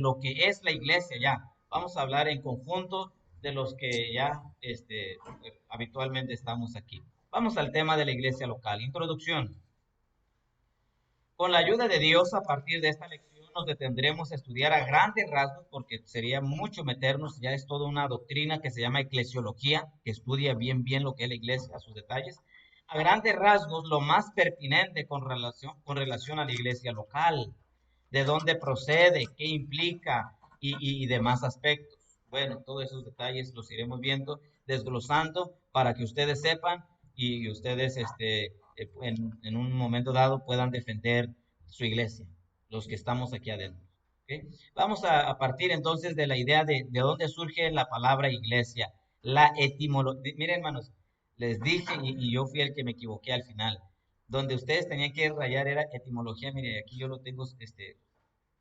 lo que es la iglesia ya. Vamos a hablar en conjunto de los que ya habitualmente estamos aquí. Vamos al tema de la iglesia local. Introducción. Con la ayuda de Dios, a partir de esta lección, nos detendremos a estudiar a grandes rasgos, porque sería mucho meternos, ya es toda una doctrina que se llama eclesiología, que estudia bien lo que es la iglesia, a sus detalles. A grandes rasgos, lo más pertinente con relación a la iglesia local, de dónde procede, qué implica y demás aspectos. Bueno, todos esos detalles los iremos viendo, desglosando, para que ustedes sepan y ustedes en un momento dado puedan defender su iglesia, los que estamos aquí adentro. ¿Okay? Vamos a partir entonces de la idea de dónde surge la palabra iglesia, la etimología. Miren, hermanos, les dije y yo fui el que me equivoqué al final. Donde ustedes tenían que rayar era etimología. Mire, aquí yo lo tengo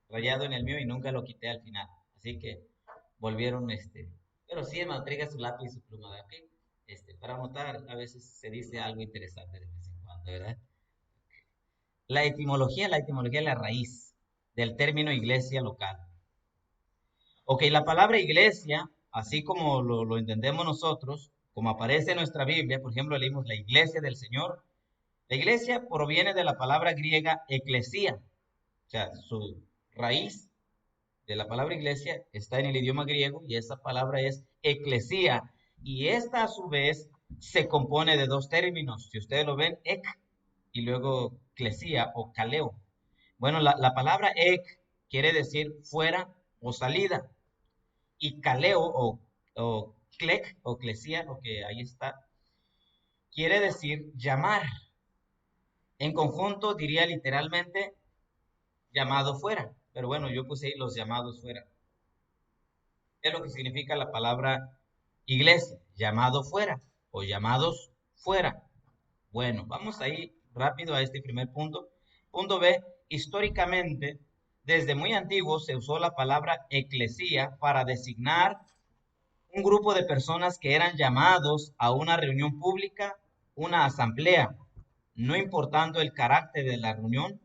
rayado en el mío y nunca lo quité al final. Así que volvieron. Pero sí, hermano, traiga su lápiz y su pluma, ¿verdad? ¿Ok? Para anotar, a veces se dice algo interesante de vez en cuando, ¿verdad? La etimología es la raíz del término iglesia local. Ok, la palabra iglesia, así como lo entendemos nosotros, como aparece en nuestra Biblia, por ejemplo, leímos la iglesia del Señor. La iglesia proviene de la palabra griega eclesía, o sea, su raíz de la palabra iglesia está en el idioma griego y esa palabra es eclesía. Y esta a su vez se compone de dos términos. Si ustedes lo ven, ek y luego clesía o caleo. Bueno, la palabra ek quiere decir fuera o salida. Y caleo o clec o clesía, lo que ahí está, quiere decir llamar. En conjunto diría literalmente llamado fuera. Pero bueno, yo puse ahí los llamados fuera. Es lo que significa la palabra iglesia, llamado fuera o llamados fuera. Bueno, vamos a ir rápido a este primer punto. Punto B, históricamente, desde muy antiguo se usó la palabra eclesía para designar un grupo de personas que eran llamados a una reunión pública, una asamblea, no importando el carácter de la reunión.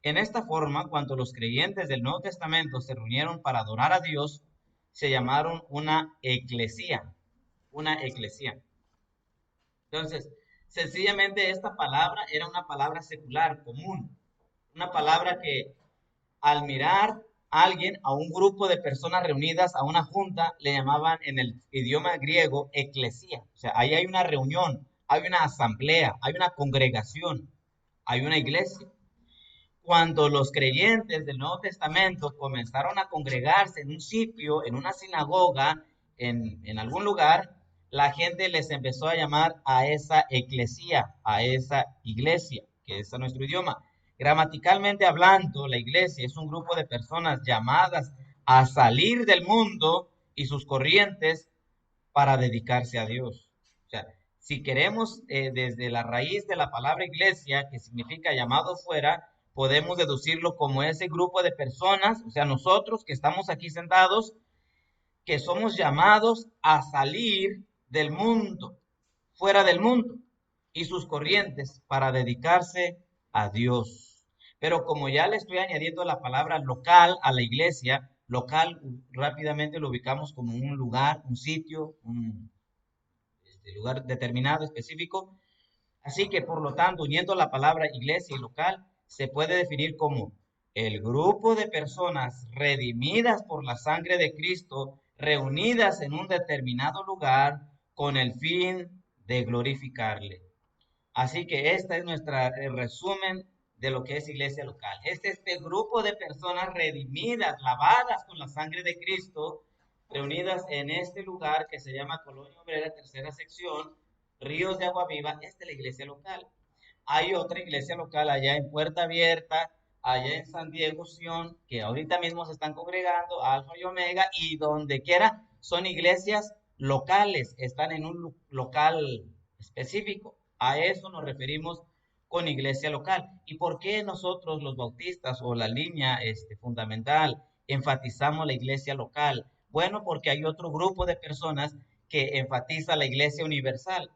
En esta forma, cuando los creyentes del Nuevo Testamento se reunieron para adorar a Dios, se llamaron una eclesía, una eclesía. Entonces, sencillamente esta palabra era una palabra secular, común, una palabra que al mirar a alguien, a un grupo de personas reunidas, a una junta, le llamaban en el idioma griego eclesía. O sea, ahí hay una reunión, hay una asamblea, hay una congregación, hay una iglesia. Cuando los creyentes del Nuevo Testamento comenzaron a congregarse en un sitio, en una sinagoga, en algún lugar, la gente les empezó a llamar a esa eclesía, a esa iglesia, que es nuestro idioma. Gramaticalmente hablando, la iglesia es un grupo de personas llamadas a salir del mundo y sus corrientes para dedicarse a Dios. O sea, si queremos desde la raíz de la palabra iglesia, que significa llamado fuera, podemos deducirlo como ese grupo de personas, o sea, nosotros que estamos aquí sentados, que somos llamados a salir del mundo, fuera del mundo y sus corrientes para dedicarse a Dios. Pero como ya le estoy añadiendo la palabra local a la iglesia, local rápidamente lo ubicamos como un lugar, un sitio, un lugar determinado, específico. Así que, por lo tanto, uniendo la palabra iglesia y local, se puede definir como el grupo de personas redimidas por la sangre de Cristo, reunidas en un determinado lugar con el fin de glorificarle. Así que este es nuestro resumen de lo que es iglesia local. Este grupo de personas redimidas, lavadas con la sangre de Cristo, reunidas en este lugar que se llama Colonia Obrera, tercera sección, Ríos de Agua Viva. Esta es la iglesia local. Hay otra iglesia local allá en Puerta Abierta, allá en San Diego, Sion, que ahorita mismo se están congregando, Alfa y Omega, y donde quiera son iglesias locales, están en un local específico. A eso nos referimos con iglesia local. ¿Y por qué nosotros los bautistas o la línea fundamental enfatizamos la iglesia local? Bueno, porque hay otro grupo de personas que enfatiza la iglesia universal,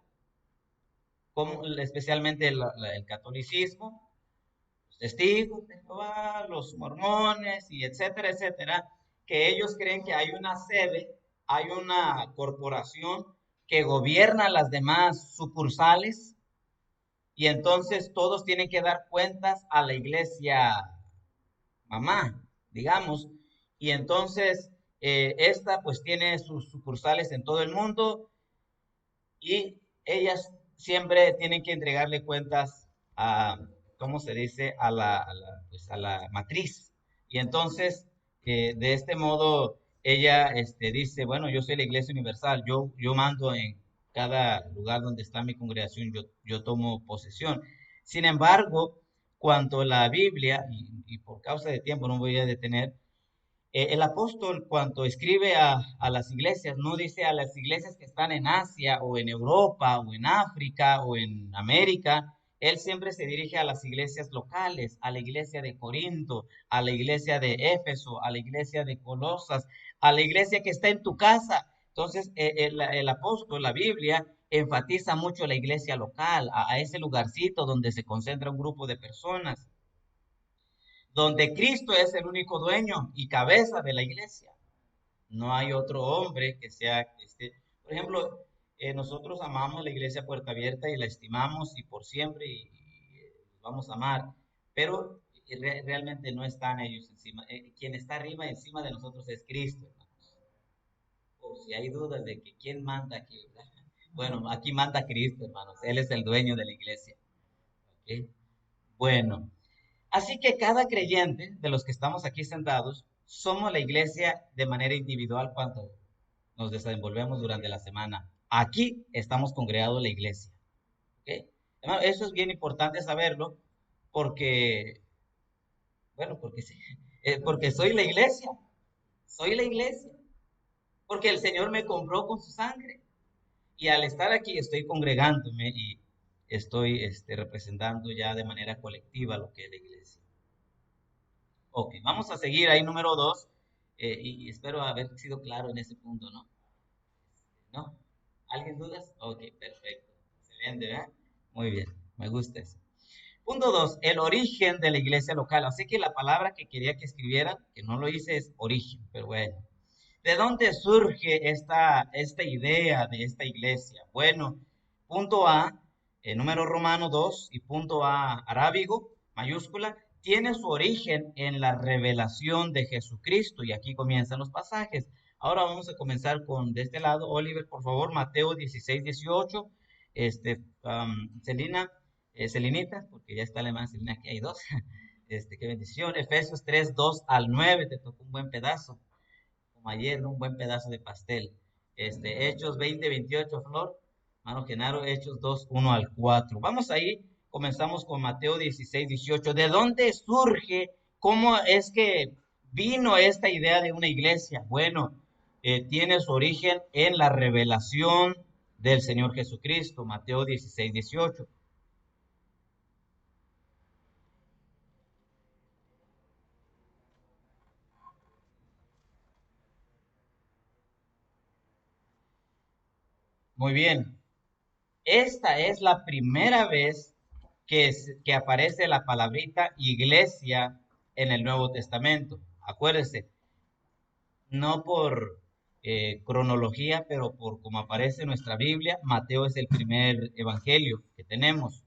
como especialmente el catolicismo, los testigos de Jehová, los mormones y etcétera, etcétera. que ellos creen que hay una sede, hay una corporación que gobierna las demás sucursales y entonces todos tienen que dar cuentas a la iglesia mamá, digamos, y entonces esta pues tiene sus sucursales en todo el mundo y ellas siempre tienen que entregarle cuentas a, ¿cómo se dice? Pues, a la matriz. Y entonces, de este modo, ella dice, bueno, yo soy la Iglesia Universal, yo mando en cada lugar donde está mi congregación, yo tomo posesión. Sin embargo, cuando la Biblia, y por causa de tiempo no voy a detener, el apóstol cuando escribe a las iglesias, no dice a las iglesias que están en Asia o en Europa o en África o en América, él siempre se dirige a las iglesias locales, a la iglesia de Corinto, a la iglesia de Éfeso, a la iglesia de Colosas, a la iglesia que está en tu casa. Entonces, el apóstol, la Biblia, enfatiza mucho la iglesia local, a ese lugarcito donde se concentra un grupo de personas donde Cristo es el único dueño y cabeza de la iglesia. No hay otro hombre que sea, por ejemplo, nosotros amamos la iglesia Puerta Abierta y la estimamos y por siempre y vamos a amar, pero realmente no están ellos encima. Quien está arriba y encima de nosotros es Cristo, hermanos. O si hay dudas de que quién manda aquí, ¿verdad? Bueno, aquí manda Cristo, hermanos. Él es el dueño de la iglesia. ¿Ok? Bueno, así que cada creyente de los que estamos aquí sentados, somos la iglesia de manera individual cuando nos desenvolvemos durante la semana. Aquí estamos congregados la iglesia. ¿Ok? Hermano, eso es bien importante saberlo porque, bueno, porque, sí, porque soy la iglesia, porque el Señor me compró con su sangre y al estar aquí estoy congregándome y estoy representando ya de manera colectiva lo que es la iglesia. Ok, vamos a seguir ahí número dos, y espero haber sido claro en ese punto, ¿no? ¿No? ¿Alguien dudas? Ok, perfecto. Excelente, ¿verdad? Muy bien, me gusta eso. Punto dos, el origen de la iglesia local. Así que la palabra que quería que escribieran, que no lo hice, es origen, pero bueno. ¿De dónde surge esta idea de esta iglesia? Bueno, punto A, número romano 2 y punto A arábigo, mayúscula, tiene su origen en la revelación de Jesucristo. Y aquí comienzan los pasajes. Ahora vamos a comenzar con de este lado. Oliver, por favor, Mateo 16, 18. Celina, Celinita, porque ya está alemán, Celina, aquí hay dos. Qué bendición. Efesios 3, 2 al 9, te tocó un buen pedazo como ayer, ¿no? Un buen pedazo de pastel. Hechos 20, 28, Flor. Mano Genaro, Hechos 2, 1 al 4. Vamos ahí, comenzamos con Mateo 16, 18. ¿De dónde surge? ¿Cómo es que vino esta idea de una iglesia? Bueno, tiene su origen en la revelación del Señor Jesucristo, Mateo 16, 18. Muy bien. Esta es la primera vez que aparece la palabrita iglesia en el Nuevo Testamento. Acuérdese, no por cronología, pero por como aparece en nuestra Biblia, Mateo es el primer evangelio que tenemos.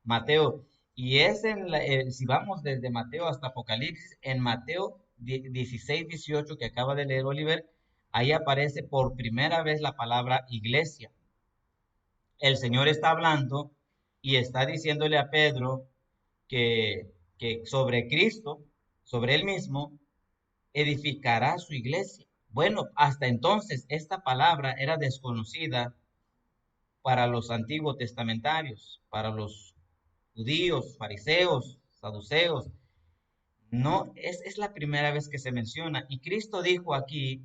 Mateo. Y es si vamos desde Mateo hasta Apocalipsis, en Mateo 16, 18 que acaba de leer Oliver, ahí aparece por primera vez la palabra iglesia. El Señor está hablando y está diciéndole a Pedro que sobre Cristo, sobre él mismo, edificará su iglesia. Bueno, hasta entonces esta palabra era desconocida para los antiguos testamentarios, para los judíos, fariseos, saduceos. No, es la primera vez que se menciona. Y Cristo dijo aquí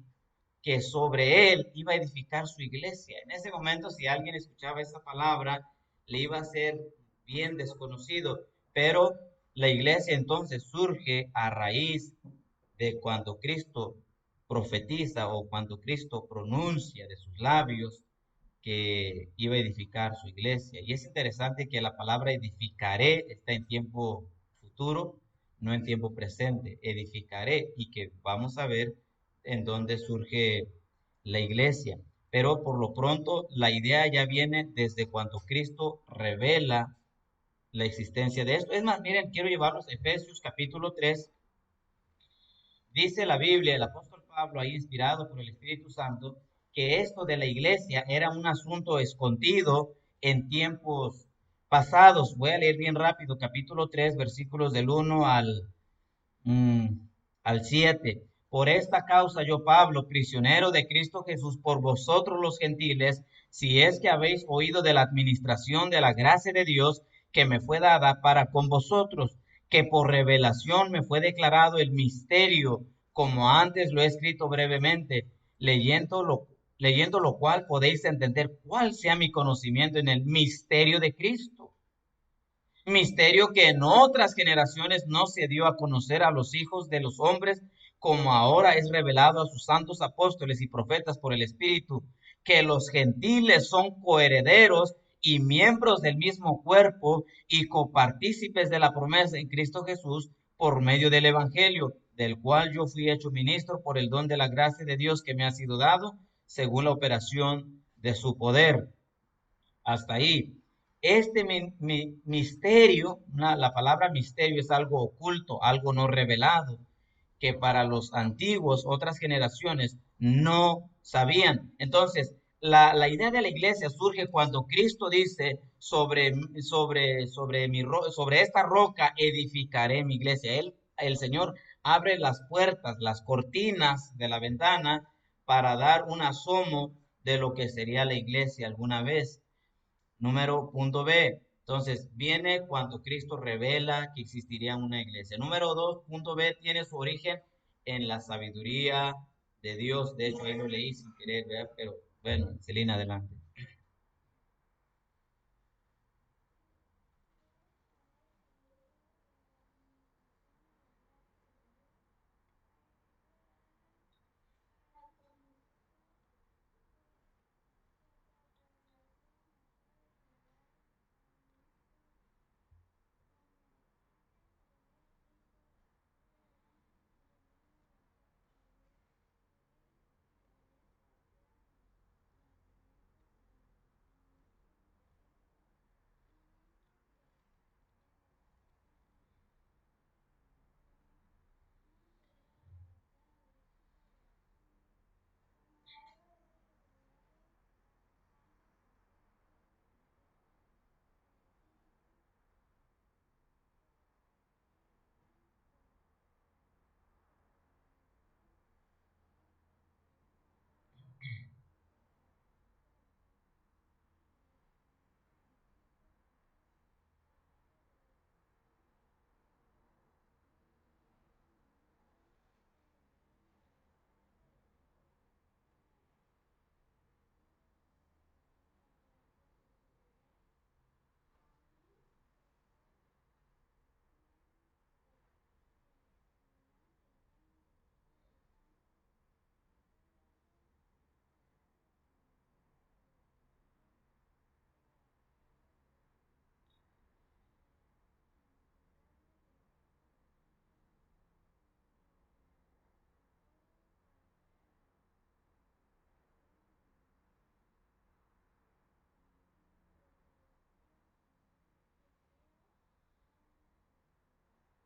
que sobre él iba a edificar su iglesia. En ese momento, si alguien escuchaba esa palabra, le iba a ser bien desconocido, pero la iglesia entonces surge a raíz de cuando Cristo profetiza o cuando Cristo pronuncia de sus labios que iba a edificar su iglesia. Y es interesante que la palabra edificaré está en tiempo futuro, no en tiempo presente. Edificaré y que vamos a ver en donde surge la iglesia. Pero por lo pronto la idea ya viene desde cuando Cristo revela la existencia de esto. Es más, miren, quiero llevarlos a Efesios capítulo 3. Dice la Biblia, el apóstol Pablo, ahí inspirado por el Espíritu Santo, que esto de la iglesia era un asunto escondido en tiempos pasados. Voy a leer bien rápido, capítulo 3, versículos del 1 mm, al 7. Por esta causa yo, Pablo, prisionero de Cristo Jesús, por vosotros los gentiles, si es que habéis oído de la administración de la gracia de Dios que me fue dada para con vosotros, que por revelación me fue declarado el misterio, como antes lo he escrito brevemente, leyendo lo cual podéis entender cuál sea mi conocimiento en el misterio de Cristo, misterio que en otras generaciones no se dio a conocer a los hijos de los hombres, como ahora es revelado a sus santos apóstoles y profetas por el Espíritu, que los gentiles son coherederos y miembros del mismo cuerpo y copartícipes de la promesa en Cristo Jesús por medio del Evangelio, del cual yo fui hecho ministro por el don de la gracia de Dios que me ha sido dado, según la operación de su poder. Hasta ahí. Este misterio, la palabra misterio es algo oculto, algo no revelado, que para los antiguos, otras generaciones, no sabían. Entonces, la idea de la iglesia surge cuando Cristo dice, sobre esta roca edificaré mi iglesia. El Señor abre las puertas, las cortinas de la ventana para dar un asomo de lo que sería la iglesia alguna vez. Número punto B. Entonces, viene cuando Cristo revela que existiría una iglesia. Número 2, punto B, tiene su origen en la sabiduría de Dios. De hecho, ahí lo leí sin querer, ¿verdad? Pero bueno, Celina, adelante.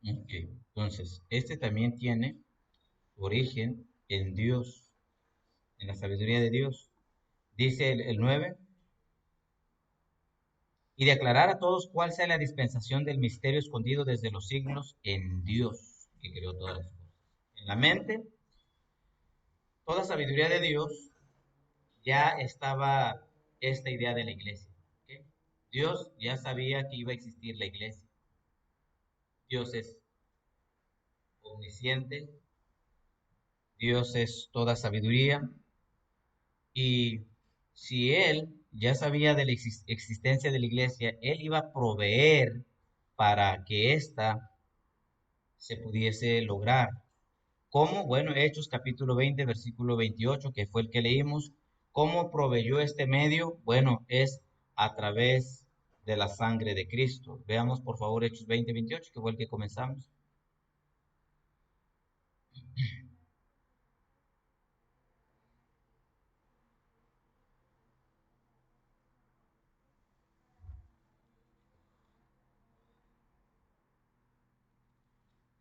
Ok, entonces, este también tiene origen en Dios, en la sabiduría de Dios. Dice el 9, y de aclarar a todos cuál sea la dispensación del misterio escondido desde los siglos en Dios, que creó todas las cosas. En la mente, toda sabiduría de Dios ya estaba esta idea de la iglesia. ¿Ok? Dios ya sabía que iba a existir la iglesia. Dios es omnisciente, Dios es toda sabiduría, y si Él ya sabía de la existencia de la iglesia, Él iba a proveer para que ésta se pudiese lograr. ¿Cómo? Bueno, Hechos capítulo 20, versículo 28, que fue el que leímos. ¿Cómo proveyó este medio? Bueno, es a través de la sangre de Cristo. Veamos por favor Hechos 20, 28, que fue el que comenzamos.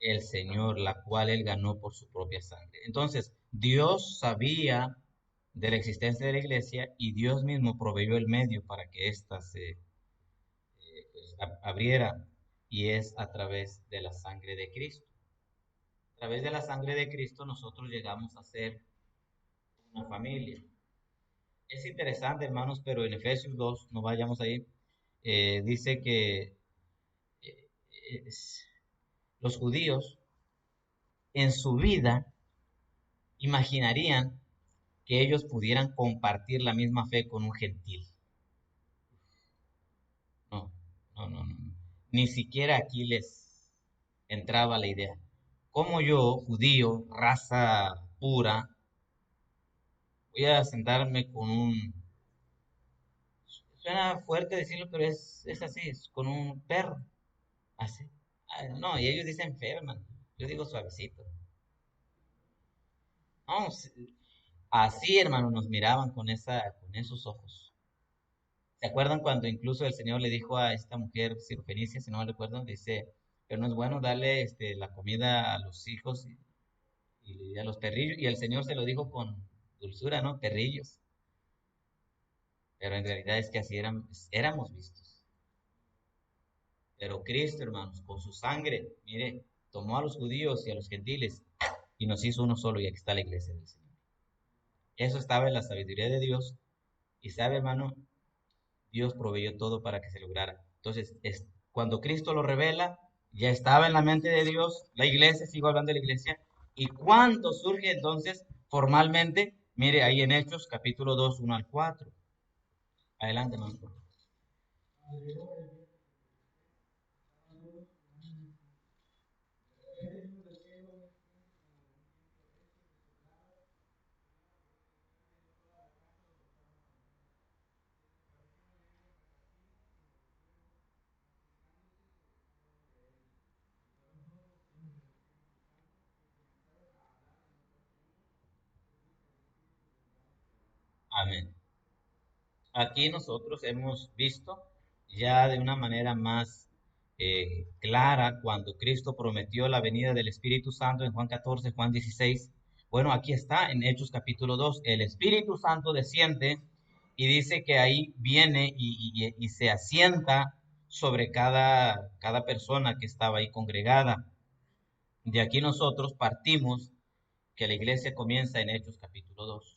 el Señor, la cual él ganó por su propia sangre. Entonces, Dios sabía de la existencia de la iglesia y Dios mismo proveyó el medio para que ésta se pues, abriera, y es a través de la sangre de Cristo. A través de la sangre de Cristo nosotros llegamos a ser una familia. Es interesante, hermanos, pero en Efesios 2, no vayamos ahí, dice que eh, es- los judíos en su vida imaginarían que ellos pudieran compartir la misma fe con un gentil. No, no. Ni siquiera aquí les entraba la idea. ¿Cómo yo, judío, raza pura, voy a sentarme con un... Suena fuerte decirlo, pero es así, es con un perro, así. Ah, no, y ellos dicen feo, hermano. Yo digo suavecito. No, así, hermano, nos miraban con esos ojos. ¿Se acuerdan cuando incluso el Señor le dijo a esta mujer sirofenicia, si no me recuerdo, dice, pero no es bueno darle la comida a los hijos y a los perrillos? Y el Señor se lo dijo con dulzura, ¿no? Perrillos. Pero en realidad es que así éramos vistos. Pero Cristo, hermanos, con su sangre, mire, tomó a los judíos y a los gentiles y nos hizo uno solo, y aquí está la iglesia del Señor. Eso estaba en la sabiduría de Dios, y sabe, hermano, Dios proveyó todo para que se lograra. Entonces, cuando Cristo lo revela, ya estaba en la mente de Dios, la iglesia, sigo hablando de la iglesia, y cuando surge entonces formalmente, mire ahí en Hechos, capítulo 2, 1 al 4. Adelante, hermano. Amén. Aquí nosotros hemos visto ya de una manera más clara cuando Cristo prometió la venida del Espíritu Santo en Juan 14, Juan 16. Bueno, aquí está en Hechos capítulo 2. El Espíritu Santo desciende y dice que ahí viene y se asienta sobre cada persona que estaba ahí congregada. De aquí nosotros partimos que la iglesia comienza en Hechos capítulo 2.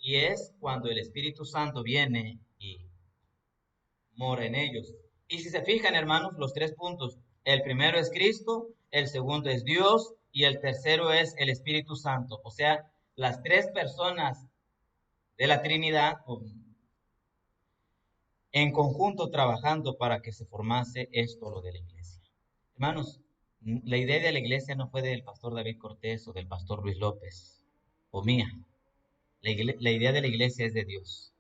Y es cuando el Espíritu Santo viene y mora en ellos. Y si se fijan, hermanos, los tres puntos, el primero es Cristo, el segundo es Dios y el tercero es el Espíritu Santo. O sea, las tres personas de la Trinidad en conjunto trabajando para que se formase esto, lo de la iglesia. Hermanos, la idea de la iglesia no fue del pastor David Cortés o del pastor Luis López o mía. La idea de la iglesia es de Dios.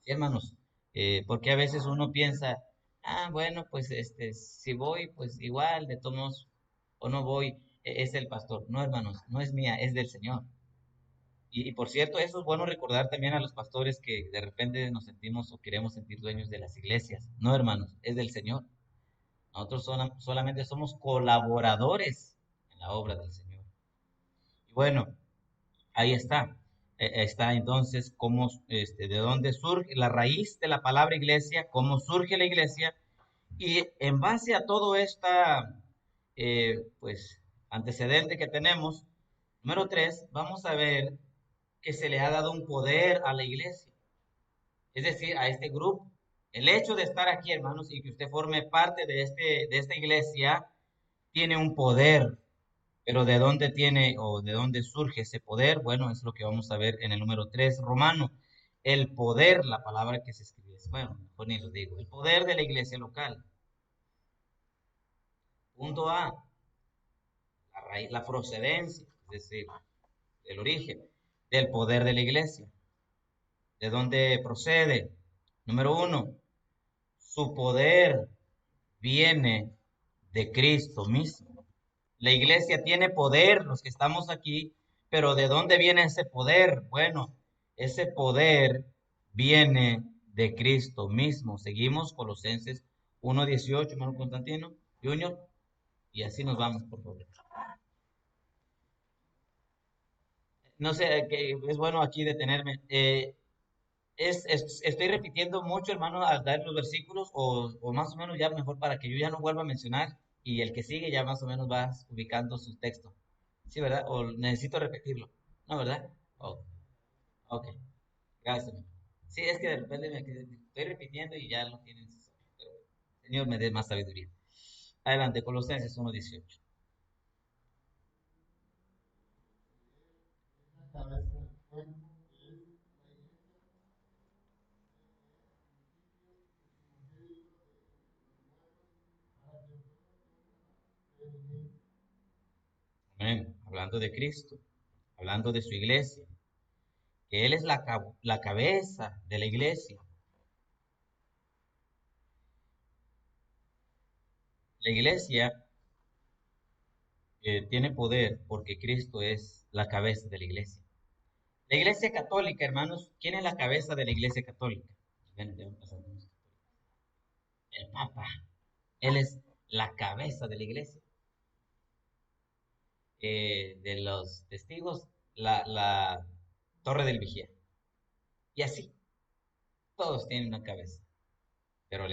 Sí, hermanos, porque a veces uno piensa, bueno, pues si voy, pues igual, de todos modos, o no voy, es el pastor. No, hermanos, no es mía, es del Señor. Y por cierto, eso es bueno recordar también a los pastores que de repente nos sentimos o queremos sentir dueños de las iglesias. No, hermanos, es del Señor. Nosotros solamente somos colaboradores en la obra del Señor. Y bueno, ahí está. Está entonces de dónde surge la raíz de la palabra iglesia, cómo surge la iglesia, y en base a todo esta pues antecedente que tenemos, número 3, vamos a ver que se le ha dado un poder a la iglesia, es decir, a este grupo. El hecho de estar aquí, hermanos, y que usted forme parte de esta iglesia, tiene un poder. Pero ¿de dónde tiene o de dónde surge ese poder? Bueno, es lo que vamos a ver en el número 3 romano. El poder, la palabra que se escribe, bueno, mejor ni lo digo, el poder de la iglesia local. Punto A, la raíz, la procedencia, es decir, el origen del poder de la iglesia. ¿De dónde procede? Número 1, su poder viene de Cristo mismo. La iglesia tiene poder, los que estamos aquí, pero ¿de dónde viene ese poder? Bueno, ese poder viene de Cristo mismo. Seguimos Colosenses 1:18, hermano Constantino. Junior, y así nos vamos, por favor. No sé, que es bueno aquí detenerme. Estoy repitiendo mucho, hermano, al dar los versículos, o más o menos ya mejor para que yo ya no vuelva a mencionar y el que sigue ya más o menos va ubicando su texto. ¿Sí, verdad? ¿O necesito repetirlo? ¿No, verdad? Oh, ok, gracias, hermano. Sí, es que de repente estoy repitiendo y ya lo tienen. Pero el Señor me dé más sabiduría. Adelante, Colosenses 1:18. Amén. Hablando de Cristo, hablando de su iglesia, que Él es la cabeza de la iglesia. La iglesia tiene poder porque Cristo es la cabeza de la iglesia. La iglesia católica, hermanos, ¿quién es la cabeza de la iglesia católica? Ven, pasando. El Papa. Él es la cabeza de la iglesia. De los testigos, la torre del vigía. Y así, todos tienen una cabeza. Pero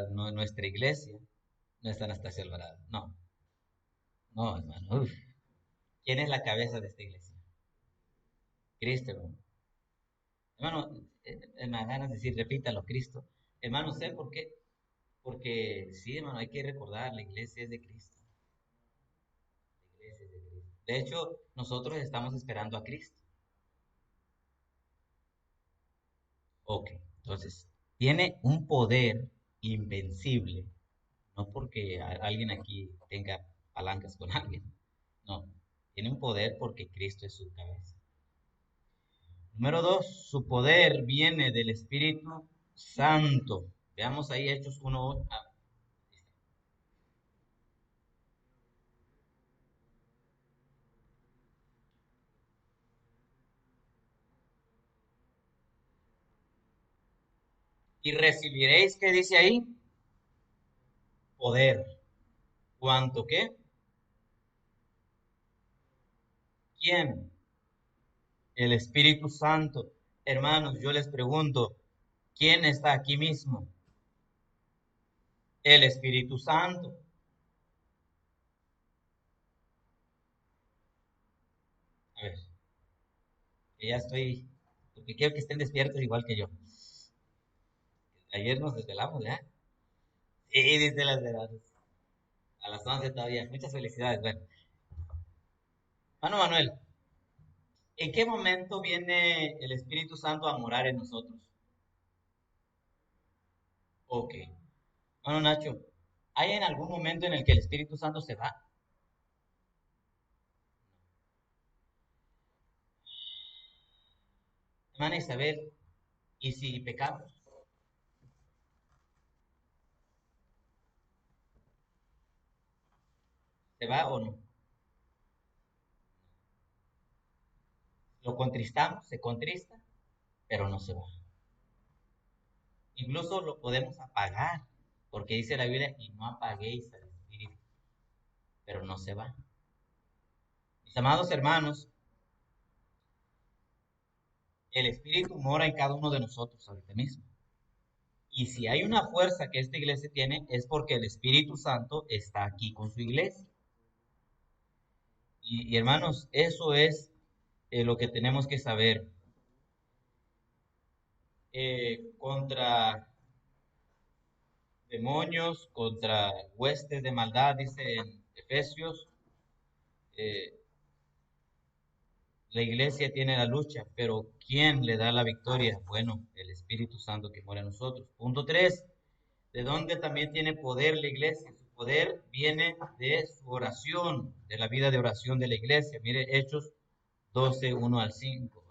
nuestra iglesia no es Anastasia Alvarado. No, no, hermano. Uf. ¿Quién es la cabeza de esta iglesia? Cristo, hermano. Hermano, me dan ganas de decir, repítalo, Cristo. Hermano, ¿sé por qué? Porque sí, hermano, hay que recordar, la iglesia es de Cristo. La iglesia es de Cristo. De hecho, nosotros estamos esperando a Cristo. Ok, entonces, tiene un poder invencible, no porque alguien aquí tenga palancas con alguien, no, tiene un poder porque Cristo es su cabeza. Número dos, su poder viene del Espíritu Santo. Veamos ahí Hechos 1. Y recibiréis, ¿qué dice ahí? Poder. ¿Cuánto qué? ¿Quién? El Espíritu Santo. Hermanos, yo les pregunto, ¿quién está aquí mismo? El Espíritu Santo. A ver, que ya estoy, porque quiero que estén despiertos igual que yo. Ayer nos desvelamos, ¿ya? Sí, dice las veradas. A las 11 todavía. Muchas felicidades. Bueno, Mano Manuel, ¿en qué momento viene el Espíritu Santo a morar en nosotros? Ok. Bueno, Nacho, ¿hay en algún momento en el que el Espíritu Santo se va? Hermana Isabel, ¿y si pecamos? ¿Se va o no? Lo contristamos, se contrista, pero no se va. Incluso lo podemos apagar, porque dice la Biblia, y no apaguéis al Espíritu, pero no se va. Mis amados hermanos, el Espíritu mora en cada uno de nosotros ahorita mismo. Y si hay una fuerza que esta iglesia tiene, es porque el Espíritu Santo está aquí con su iglesia. Y hermanos, eso es lo que tenemos que saber. Contra demonios, contra huestes de maldad, dice en Efesios, eh, la iglesia tiene la lucha, pero ¿quién le da la victoria? Bueno, el Espíritu Santo que mora en nosotros. Punto 3. ¿De dónde también tiene poder la iglesia? Su poder viene de su oración, de la vida de oración de la iglesia. Mire, Hechos 12, 1 al 5.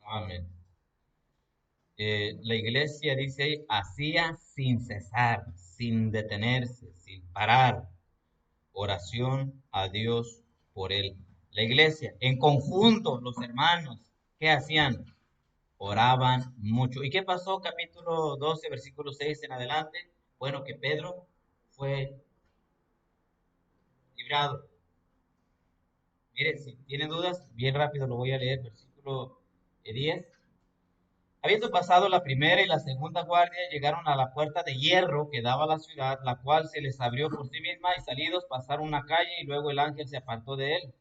Amén. La iglesia dice, hacía sin cesar, sin detenerse, sin parar, oración a Dios por él. La iglesia, en conjunto, los hermanos, ¿qué hacían? Oraban mucho. ¿Y qué pasó? Capítulo 12, versículo 6 en adelante. Bueno, que Pedro fue librado. Mire, si tiene dudas, bien rápido lo voy a leer, versículo 10. Habiendo pasado la primera y la segunda guardia, llegaron a la puerta de hierro que daba a la ciudad, la cual se les abrió por sí misma, y salidos pasaron una calle y luego el ángel se apartó de él.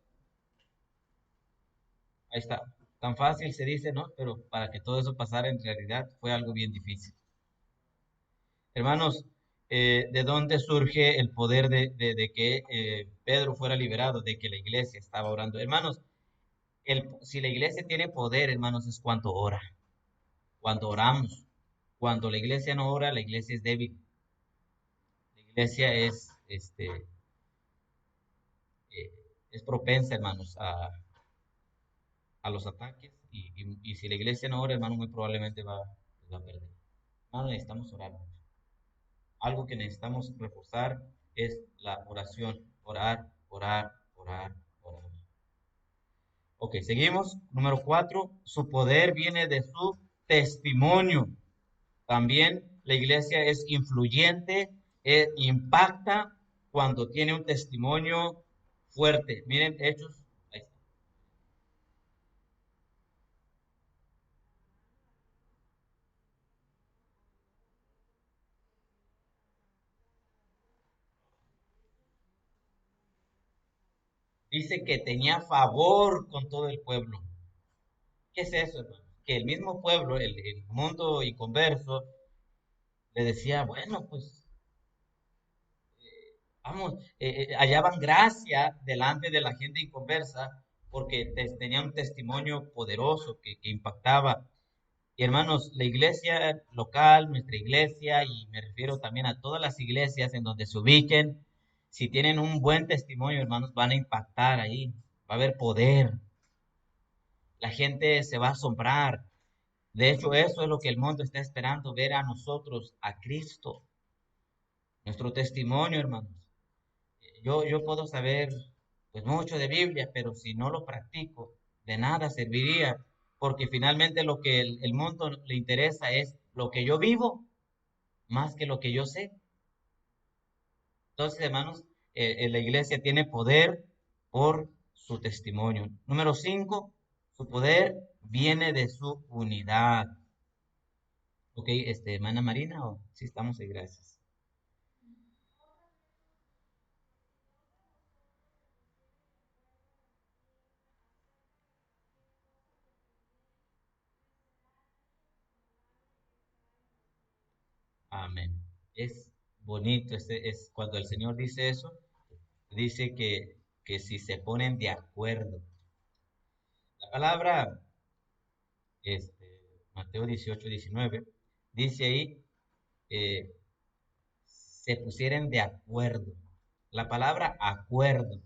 Ahí está. Tan fácil se dice, ¿no? Pero para que todo eso pasara en realidad fue algo bien difícil. Hermanos, ¿de dónde surge el poder de que Pedro fuera liberado, de que la iglesia estaba orando? Hermanos, si la iglesia tiene poder, hermanos, es cuando ora, cuando oramos. Cuando la iglesia no ora, la iglesia es débil. La iglesia eh, es propensa, hermanos, a los ataques. Y si la iglesia no ora, hermano, muy probablemente va a perder. Hermano, necesitamos orar mucho. Algo que necesitamos reforzar es la oración. Orar, orar, orar, orar. Ok, seguimos. Número 4, su poder viene de su testimonio. También la iglesia es influyente, impacta cuando tiene un testimonio fuerte. Miren, Hechos. Ahí está. Dice que tenía favor con todo el pueblo. ¿Qué es eso, hermano? Que el mismo pueblo, el mundo inconverso, le decía, bueno, pues vamos, hallaban gracia delante de la gente inconversa porque tenían un testimonio poderoso que impactaba. Y hermanos, la iglesia local, nuestra iglesia, y me refiero también a todas las iglesias en donde se ubiquen, si tienen un buen testimonio, hermanos, van a impactar ahí, va a haber poder, la gente se va a asombrar. De hecho, eso es lo que el mundo está esperando, ver a nosotros, a Cristo, nuestro testimonio, hermanos. Yo puedo saber pues mucho de Biblia, pero si no lo practico, de nada serviría, porque finalmente lo que el mundo le interesa es lo que yo vivo más que lo que yo sé. Entonces, hermanos, la iglesia tiene poder por su testimonio. Número 5, su poder viene de su unidad. Ok, hermana Marina, o sí estamos ahí, gracias. Amén. Es bonito, es cuando el Señor dice eso, dice que si se ponen de acuerdo. La palabra, este, Mateo 18, 19, dice ahí, eh, se pusieran de acuerdo. La palabra acuerdo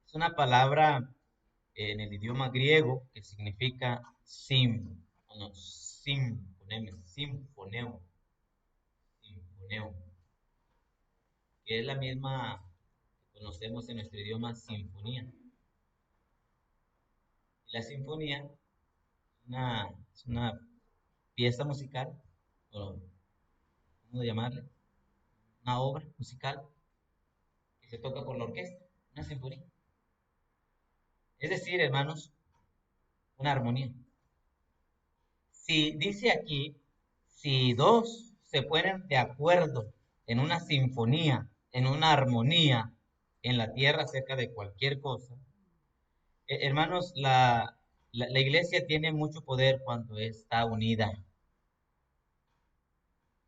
es una palabra en el idioma griego que significa sinfoneo, sinfoneo, que es la misma que conocemos en nuestro idioma sinfonía. Y la sinfonía es una pieza musical, o ¿cómo llamarle? Una obra musical que se toca con la orquesta, una sinfonía. Es decir, hermanos, una armonía. Si dice aquí, si dos se ponen de acuerdo en una sinfonía, en una armonía en la tierra acerca de cualquier cosa, hermanos, la iglesia tiene mucho poder cuando está unida.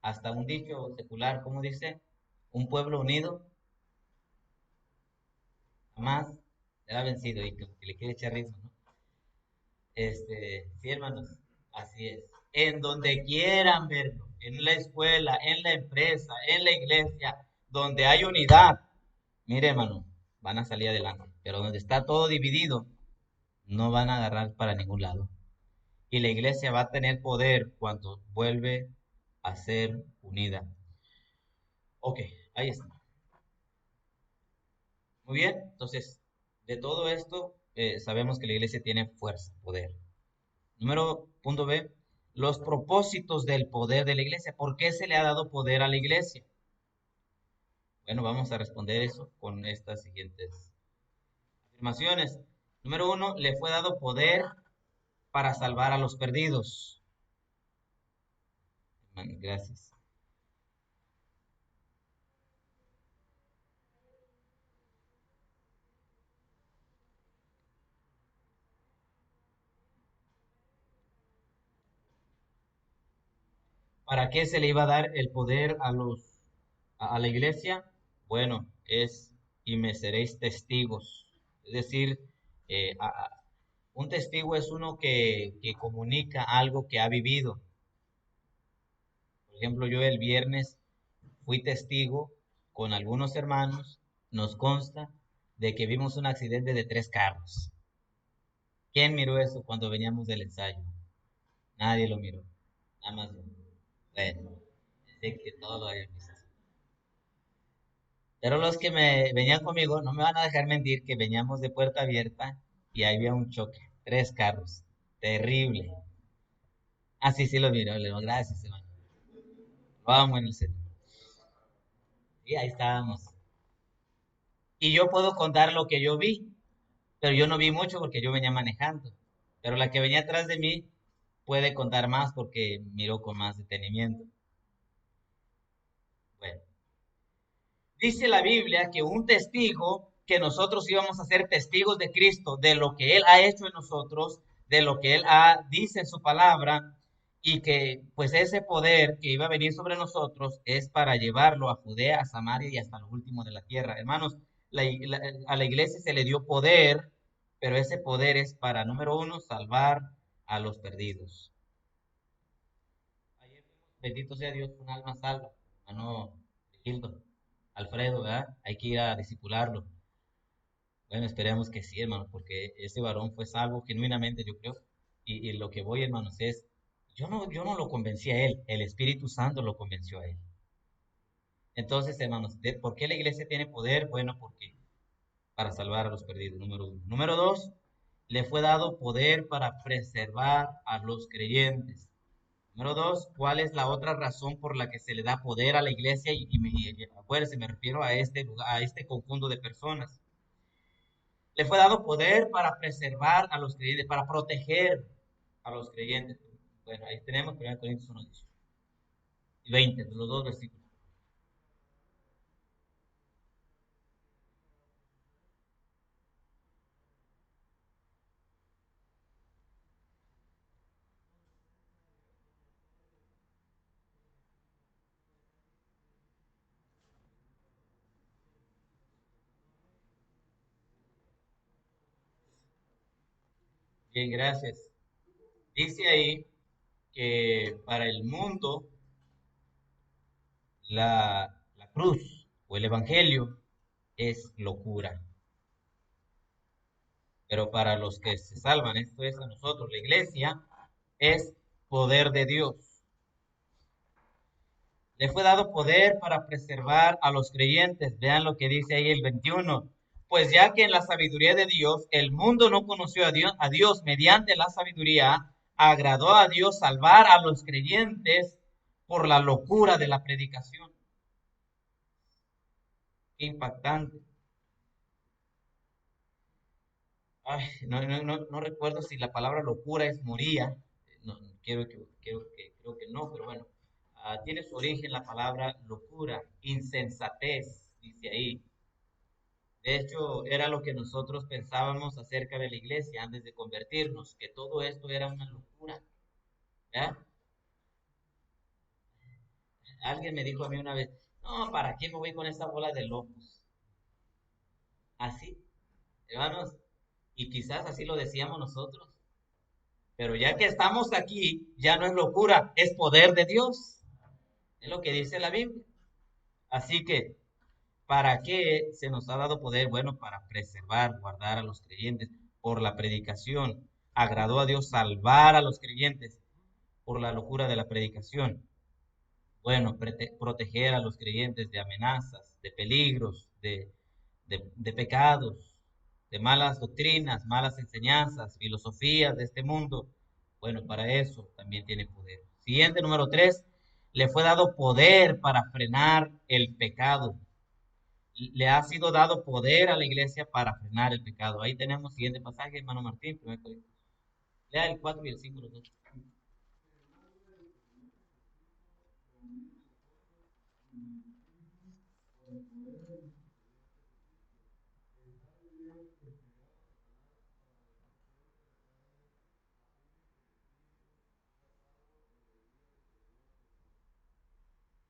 Hasta un dicho secular, ¿cómo dice? Un pueblo unido jamás será vencido, y que le quiere echar risa, ¿no? Sí, hermanos, así es. En donde quieran verlo, en la escuela, en la empresa, en la iglesia, donde hay unidad. Mire, hermano, van a salir adelante. Pero donde está todo dividido, no van a agarrar para ningún lado. Y la iglesia va a tener poder cuando vuelve a ser unida. Ok, ahí está. Muy bien, entonces, de todo esto, sabemos que la iglesia tiene fuerza, poder. Punto B, los propósitos del poder de la iglesia. ¿Por qué se le ha dado poder a la iglesia? Bueno, vamos a responder eso con estas siguientes afirmaciones. Número 1, le fue dado poder para salvar a los perdidos. Gracias. ¿Para qué se le iba a dar el poder a la iglesia? Bueno, y me seréis testigos. Es decir, un testigo es uno que comunica algo que ha vivido. Por ejemplo, yo el viernes fui testigo con algunos hermanos, nos consta de que vimos un accidente de 3 carros. ¿Quién miró eso cuando veníamos del ensayo? Nadie lo miró, nada más yo. Bueno, sé que todo lo hayan visto. Pero los que me venían conmigo no me van a dejar mentir que veníamos de puerta abierta y ahí había un choque, 3 carros, terrible. Ah, sí, sí lo miró, le digo, gracias, hermano. Vamos en el centro. Y ahí estábamos. Y yo puedo contar lo que yo vi, pero yo no vi mucho porque yo venía manejando. Pero la que venía atrás de mí puede contar más porque miró con más detenimiento. Bueno, dice la Biblia que un testigo, que nosotros íbamos a ser testigos de Cristo, de lo que Él ha hecho en nosotros, de lo que dice en su palabra, y que pues ese poder que iba a venir sobre nosotros es para llevarlo a Judea, a Samaria y hasta lo último de la tierra. Hermanos, a la iglesia se le dio poder, pero ese poder es para, número 1, salvar a los perdidos. Ayer vimos, bendito sea Dios, un alma salva, hermano Gildo, Alfredo, ¿verdad? Hay que ir a discipularlo. Bueno, esperemos que sí, hermano, porque ese varón fue salvo genuinamente, yo creo. Y lo que voy, hermanos, es, yo no lo convencí a él, el Espíritu Santo lo convenció a él. Entonces, hermanos, ¿por qué la iglesia tiene poder? Bueno, porque para salvar a los perdidos, número 1. Número 2, le fue dado poder para preservar a los creyentes. Número 2, ¿cuál es la otra razón por la que se le da poder a la iglesia? Acuérdense, me refiero a este lugar, a este conjunto de personas. Le fue dado poder para preservar a los creyentes, para proteger a los creyentes. Bueno, ahí tenemos 1 Corintios 1, 20, los dos versículos. Bien, gracias. Dice ahí que para el mundo la cruz o el evangelio es locura. Pero para los que se salvan, esto es a nosotros, la iglesia, es poder de Dios. Le fue dado poder para preservar a los creyentes. Vean lo que dice ahí el 21. Pues ya que en la sabiduría de Dios el mundo no conoció a Dios mediante la sabiduría, agradó a Dios salvar a los creyentes por la locura de la predicación. Qué impactante. Ay, no recuerdo si la palabra locura es moría. No, creo que no, pero bueno. Tiene su origen la palabra locura, insensatez, dice ahí. De hecho, era lo que nosotros pensábamos acerca de la iglesia antes de convertirnos, que todo esto era una locura. ¿Ya? Alguien me dijo a mí una vez, no, ¿para qué me voy con esa bola de locos? Así, hermanos, y quizás así lo decíamos nosotros, pero ya que estamos aquí, ya no es locura, es poder de Dios. Es lo que dice la Biblia. Así que ¿Para qué se nos ha dado poder? Bueno, para preservar, guardar a los creyentes por la predicación. Agradó a Dios salvar a los creyentes por la locura de la predicación. Bueno, proteger a los creyentes de amenazas, de peligros, de pecados, de malas doctrinas, malas enseñanzas, filosofías de este mundo. Bueno, para eso también tiene poder. Siguiente, número 3, le fue dado poder para frenar el pecado. Le ha sido dado poder a la iglesia para frenar el pecado. Ahí tenemos siguiente pasaje, hermano Martín, 1 Corintios. Lea el 4 y el 5 los dos.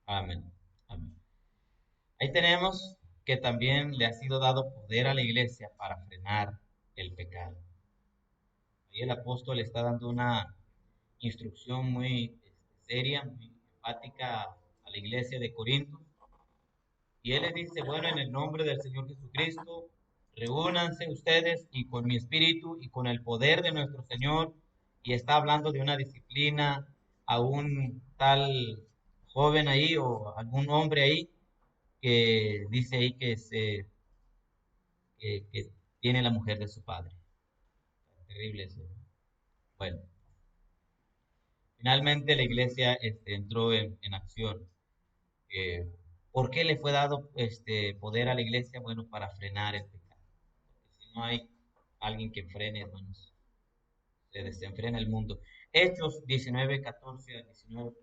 Amén. Amén. Ahí tenemos que también le ha sido dado poder a la iglesia para frenar el pecado. Ahí el apóstol está dando una instrucción muy seria, muy enfática a la iglesia de Corinto. Y él les dice, bueno, en el nombre del Señor Jesucristo, reúnanse ustedes y con mi espíritu y con el poder de nuestro Señor. Y está hablando de una disciplina a un tal joven ahí o algún hombre ahí que dice ahí que tiene la mujer de su padre. Terrible eso. Bueno, finalmente la iglesia entró en acción. Eh, ¿Por qué le fue dado poder a la iglesia? Bueno, para frenar el pecado. Porque si no hay alguien que frene, hermanos, se desenfrena el mundo. Hechos 19, 14 a 19.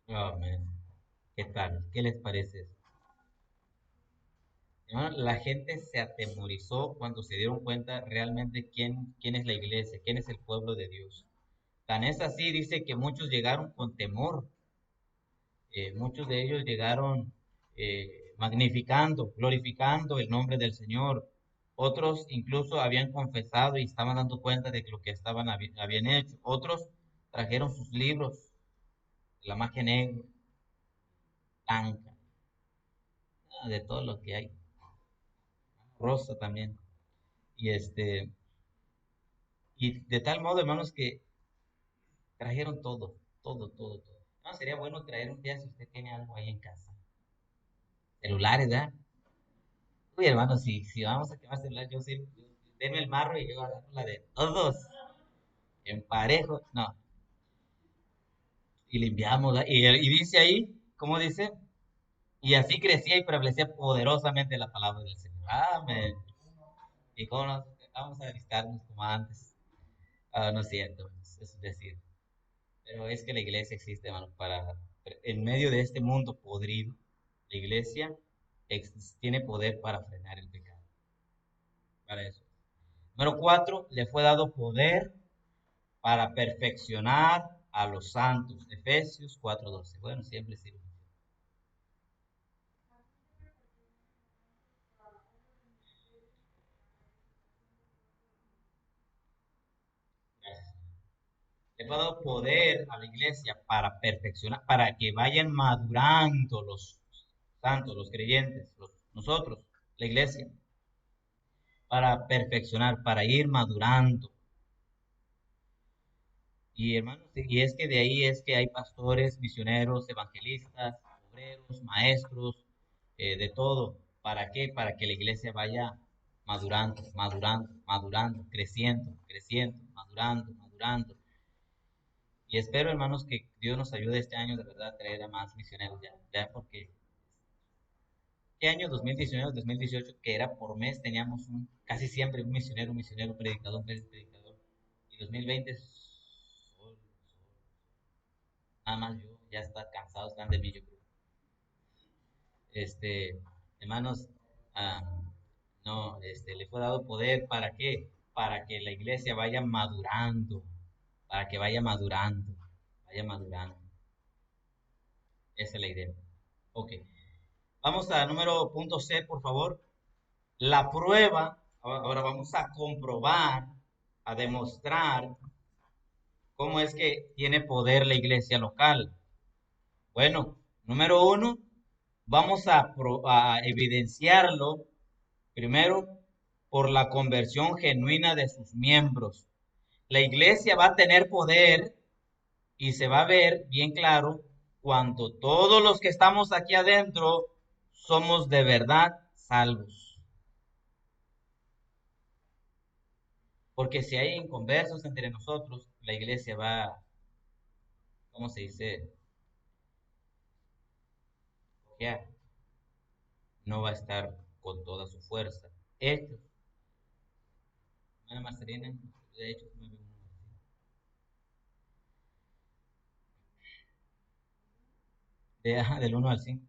Amén. ¿Qué tal? ¿Qué les parece eso? Hermano, la gente se atemorizó cuando se dieron cuenta realmente quién es la iglesia, quién es el pueblo de Dios. Tan es así, dice que muchos llegaron con temor. Muchos de ellos llegaron magnificando, glorificando el nombre del Señor. Otros incluso habían confesado y estaban dando cuenta de que lo que habían hecho. Otros trajeron sus libros, la magia negra, blanca, de todo lo que hay, rosa también. Y y de tal modo, hermanos, que trajeron todo, todo, todo, todo. No, sería bueno traer un día si usted tiene algo ahí en casa. Celulares, ¿verdad? Uy, hermano, si vamos a quemar celular, yo sí, denme el marro y yo agarro la de todos, en parejo, no, y limpiamos, ¿verdad? Y dice ahí, ¿cómo dice? Y así crecía y prevalecía poderosamente la palabra del Señor. Amén. Y cómo nos vamos a visitarnos como antes. Ah, no es cierto, es decir, pero es que la iglesia existe, hermano, en medio de este mundo podrido, la iglesia tiene poder para frenar el pecado, para eso. Número 4, le fue dado poder para perfeccionar a los santos. Efesios 4:12. Bueno, siempre sirve. Gracias. Le fue dado poder a la iglesia para perfeccionar, para que vayan madurando los santos, los creyentes, nosotros, la iglesia, para perfeccionar, para ir madurando. Y hermanos, y es que de ahí es que hay pastores, misioneros, evangelistas, obreros, maestros, de todo. ¿Para qué? Para que la iglesia vaya madurando, madurando, madurando, creciendo, creciendo, madurando, madurando. Y espero, hermanos, que Dios nos ayude este año de verdad a traer a más misioneros ya, ya porque ¿qué año? 2019, 2018, que era por mes, teníamos casi siempre un misionero, un predicador, un predicador. Y 2020, nada más yo, ya está cansado, están de mí, yo creo. Este, hermanos, ah, no, le fue dado poder, ¿para qué? Para que la iglesia vaya madurando, para que vaya madurando. Esa es la idea. Ok, vamos a número punto C, por favor. La prueba, ahora vamos a comprobar, a demostrar cómo es que tiene poder la iglesia local. Bueno, número uno, vamos a evidenciarlo primero por la conversión genuina de sus miembros. La iglesia va a tener poder y se va a ver bien claro cuando todos los que estamos aquí adentro somos de verdad salvos. Porque si hay inconversos entre nosotros, la iglesia va, ¿cómo se dice? Ya no va a estar con toda su fuerza. Hechos, hermana Marcelina, de Hechos 9:1. Del 1 al 5.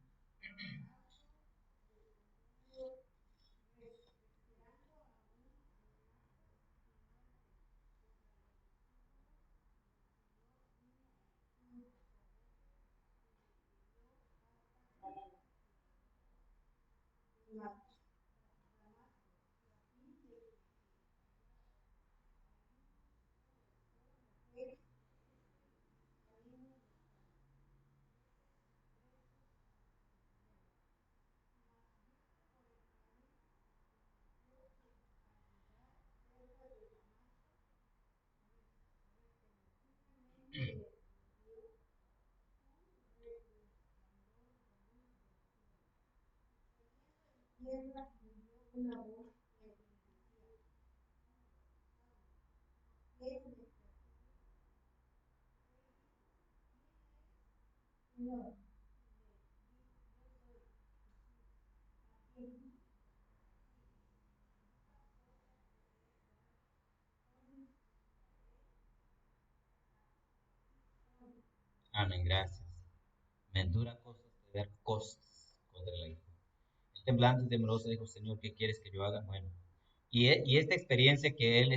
Amén, gracias. Me dura cosas de ver cosas contra la hija. El temblante y temeroso dijo, Señor, ¿qué quieres que yo haga? Bueno, y esta experiencia que él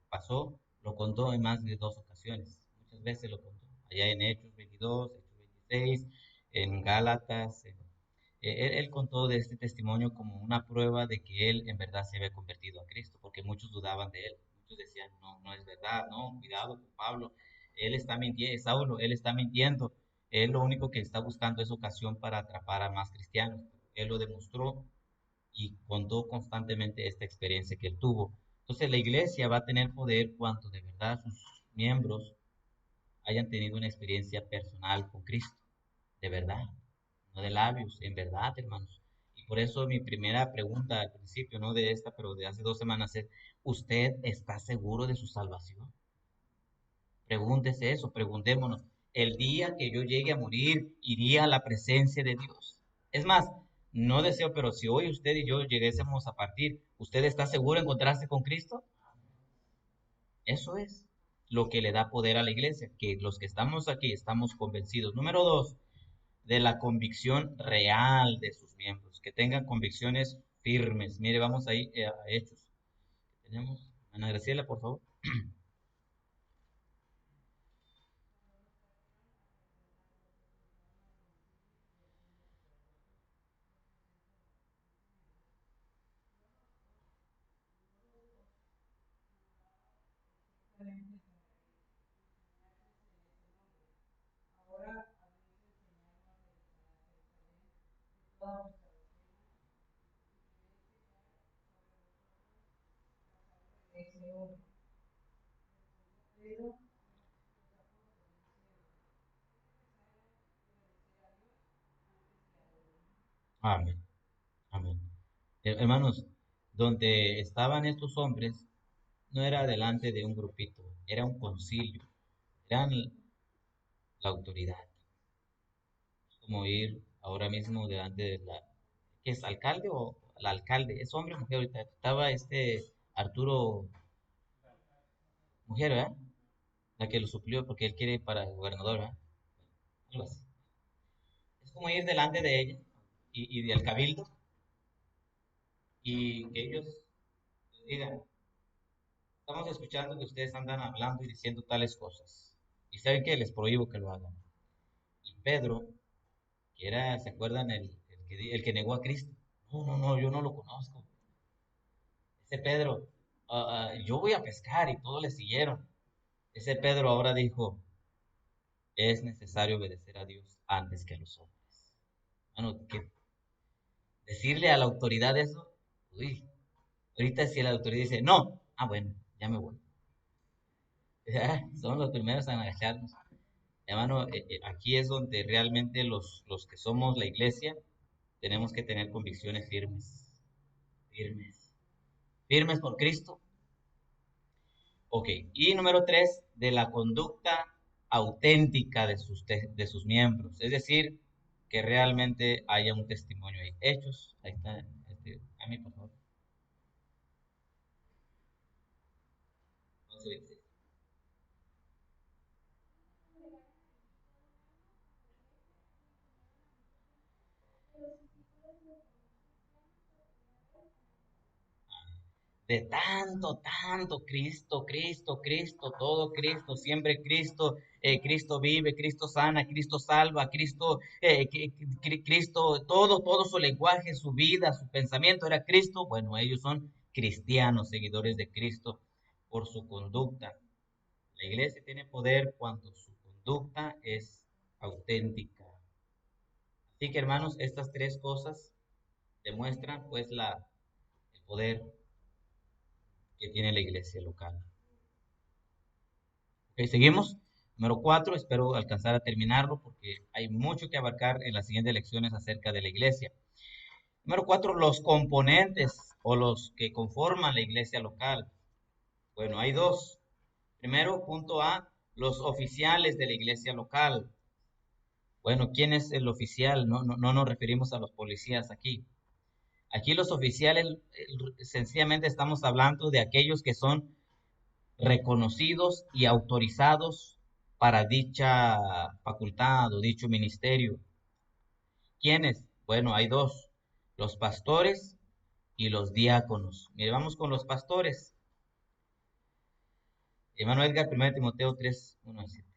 pasó, lo contó en más de 2 ocasiones. Muchas veces lo contó. Allá en Hechos 22, Hechos 26, en Gálatas. Él contó de este testimonio como una prueba de que él en verdad se había convertido a Cristo, porque muchos dudaban de él. Muchos decían, no, no es verdad, no, cuidado con Pablo. Él está mintiendo, Saulo, él está mintiendo. Él lo único que está buscando es ocasión para atrapar a más cristianos. Él lo demostró y contó constantemente esta experiencia que él tuvo. Entonces la iglesia va a tener poder cuando de verdad sus miembros hayan tenido una experiencia personal con Cristo, de verdad, no de labios, en verdad, hermanos. Y por eso mi primera pregunta al principio, no de esta, pero de hace 2 semanas es, ¿usted está seguro de su salvación? Pregúntese eso, preguntémonos. El día que yo llegue a morir, iría a la presencia de Dios. Es más, no deseo, pero si hoy usted y yo lleguésemos a partir, ¿usted está seguro de encontrarse con Cristo? Eso es lo que le da poder a la iglesia, que los que estamos aquí estamos convencidos. Número dos, de la convicción real de sus miembros, que tengan convicciones firmes. Mire, vamos ahí a Hechos. Tenemos, Ana Graciela, por favor. Amén, amén. Hermanos, donde estaban estos hombres, no era delante de un grupito, era un concilio, eran la autoridad. Es como ir ahora mismo delante de la, ¿qué es alcalde o el alcalde? Es hombre o mujer ahorita. Estaba Arturo, mujer, ¿verdad? La que lo suplió porque él quiere para gobernador, ¿verdad? Algo así. Es como ir delante de ella y del cabildo y que ellos digan, estamos escuchando que ustedes andan hablando y diciendo tales cosas. Y saben que les prohíbo que lo hagan. Y Pedro, que era, ¿se acuerdan? El que negó a Cristo. No, no, no, yo no lo conozco. Ese Pedro, yo voy a pescar y todos le siguieron. Ese Pedro ahora dijo, es necesario obedecer a Dios antes que a los hombres. Bueno, que decirle a la autoridad eso, uy, ahorita si la autoridad dice, no, bueno, ya me voy. Son los primeros en agacharnos. Hermano, aquí es donde realmente los que somos la iglesia tenemos que tener convicciones firmes, firmes, firmes por Cristo. Ok, y número tres, de la conducta auténtica de sus miembros, es decir, que realmente haya un testimonio ahí. Hechos, ahí está, a mí por favor. 11:26. De tanto, tanto Cristo, Cristo, Cristo, todo Cristo, siempre Cristo, Cristo vive, Cristo sana, Cristo salva, Cristo, Cristo, todo su lenguaje, su vida, su pensamiento era Cristo. Bueno, ellos son cristianos, seguidores de Cristo por su conducta. La iglesia tiene poder cuando su conducta es auténtica. Así que hermanos, estas tres cosas demuestran pues el poder que tiene la iglesia local. Ok, seguimos. Número cuatro, espero alcanzar a terminarlo porque hay mucho que abarcar en las siguientes lecciones acerca de la iglesia. Número cuatro, los componentes o los que conforman la iglesia local. Bueno, hay dos. Primero, punto A, los oficiales de la iglesia local. Bueno, ¿quién es el oficial? No, no, no nos referimos a los policías aquí. Aquí los oficiales, sencillamente estamos hablando de aquellos que son reconocidos y autorizados para dicha facultad o dicho ministerio. ¿Quiénes? Bueno, hay dos, los pastores y los diáconos. Mire, vamos con los pastores. Hermano Edgar, 1 Timoteo 3, 1 al 7.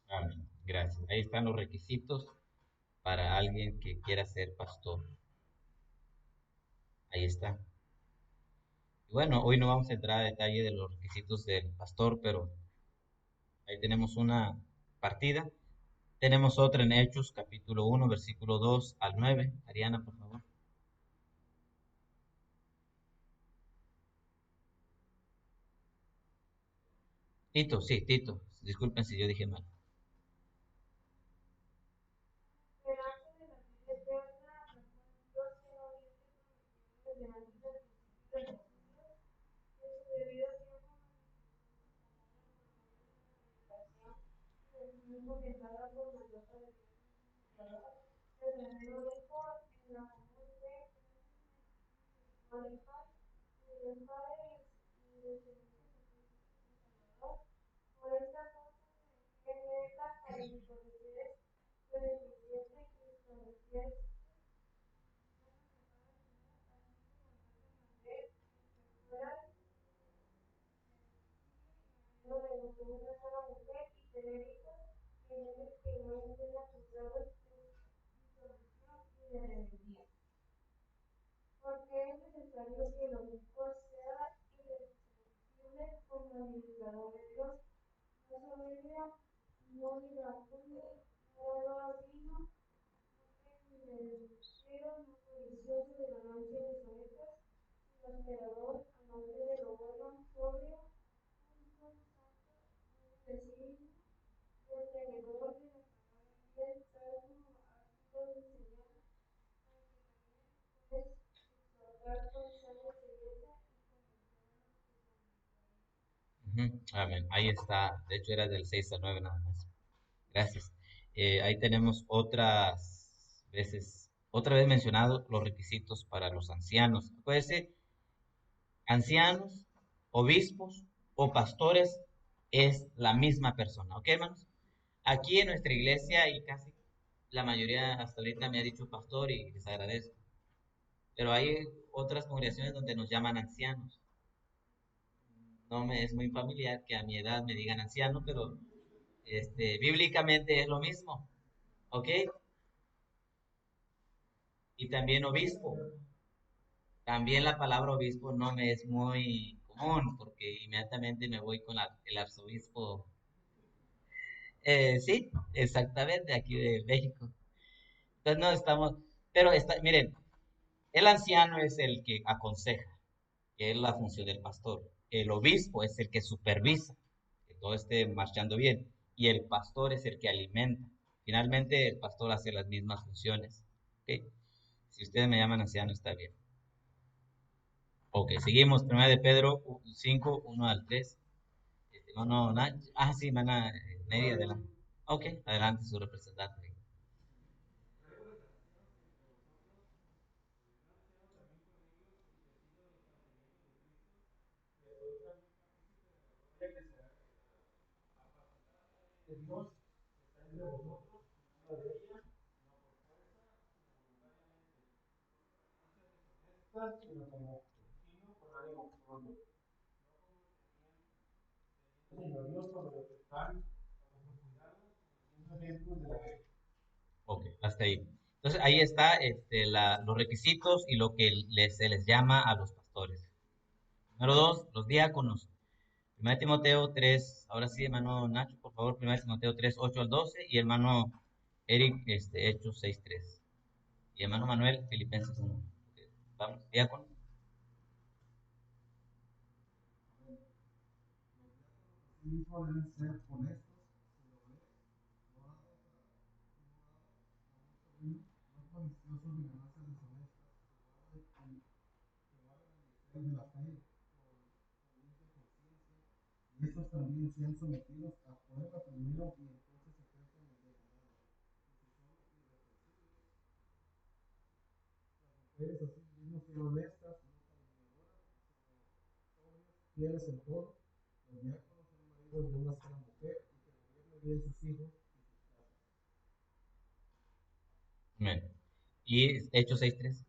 Amén. Gracias. Ahí están los requisitos para alguien que quiera ser pastor. Ahí está. Y bueno, hoy no vamos a entrar a detalle de los requisitos del pastor, pero ahí tenemos una partida. Tenemos otra en Hechos, capítulo 1, versículo 2 al 9. Ariana, por favor. Tito, sí, Tito. Disculpen si yo dije mal. Ujú, amén. Ahí está. De hecho, era del 6 al 9 nada más. Gracias. Ahí tenemos otra vez mencionado los requisitos para los ancianos. Puede ser ancianos, obispos o pastores, es la misma persona. ¿Ok, hermanos? Aquí en nuestra iglesia y casi la mayoría hasta ahorita me ha dicho pastor y les agradezco. Pero hay otras congregaciones donde nos llaman ancianos. No me es muy familiar que a mi edad me digan anciano, pero bíblicamente es lo mismo. ¿Ok? Y también obispo. También la palabra obispo no me es muy común porque inmediatamente me voy con el arzobispo. Sí, exactamente, aquí de México. Entonces no estamos, pero miren, el anciano es el que aconseja, que es la función del pastor. El obispo es el que supervisa, que todo esté marchando bien. Y el pastor es el que alimenta. Finalmente, el pastor hace las mismas funciones. ¿Ok? Si ustedes me llaman anciano, está bien. Ok, seguimos. Primera de Pedro 5, 1 al 3. No, no, sí, mana, Neri, adelante. Ok, adelante su representante. Ok, hasta ahí. Entonces ahí está los requisitos y lo que se les llama a los pastores. Número dos, los diáconos. 1 Timoteo 3, ahora sí, hermano Nacho, por favor, 1 Timoteo 3, 8 al 12 y hermano Eric, Hechos 6, 3. Y hermano Manuel, Filipenses 1. Vamos, diácono. Amén. Y Hechos 6, 3.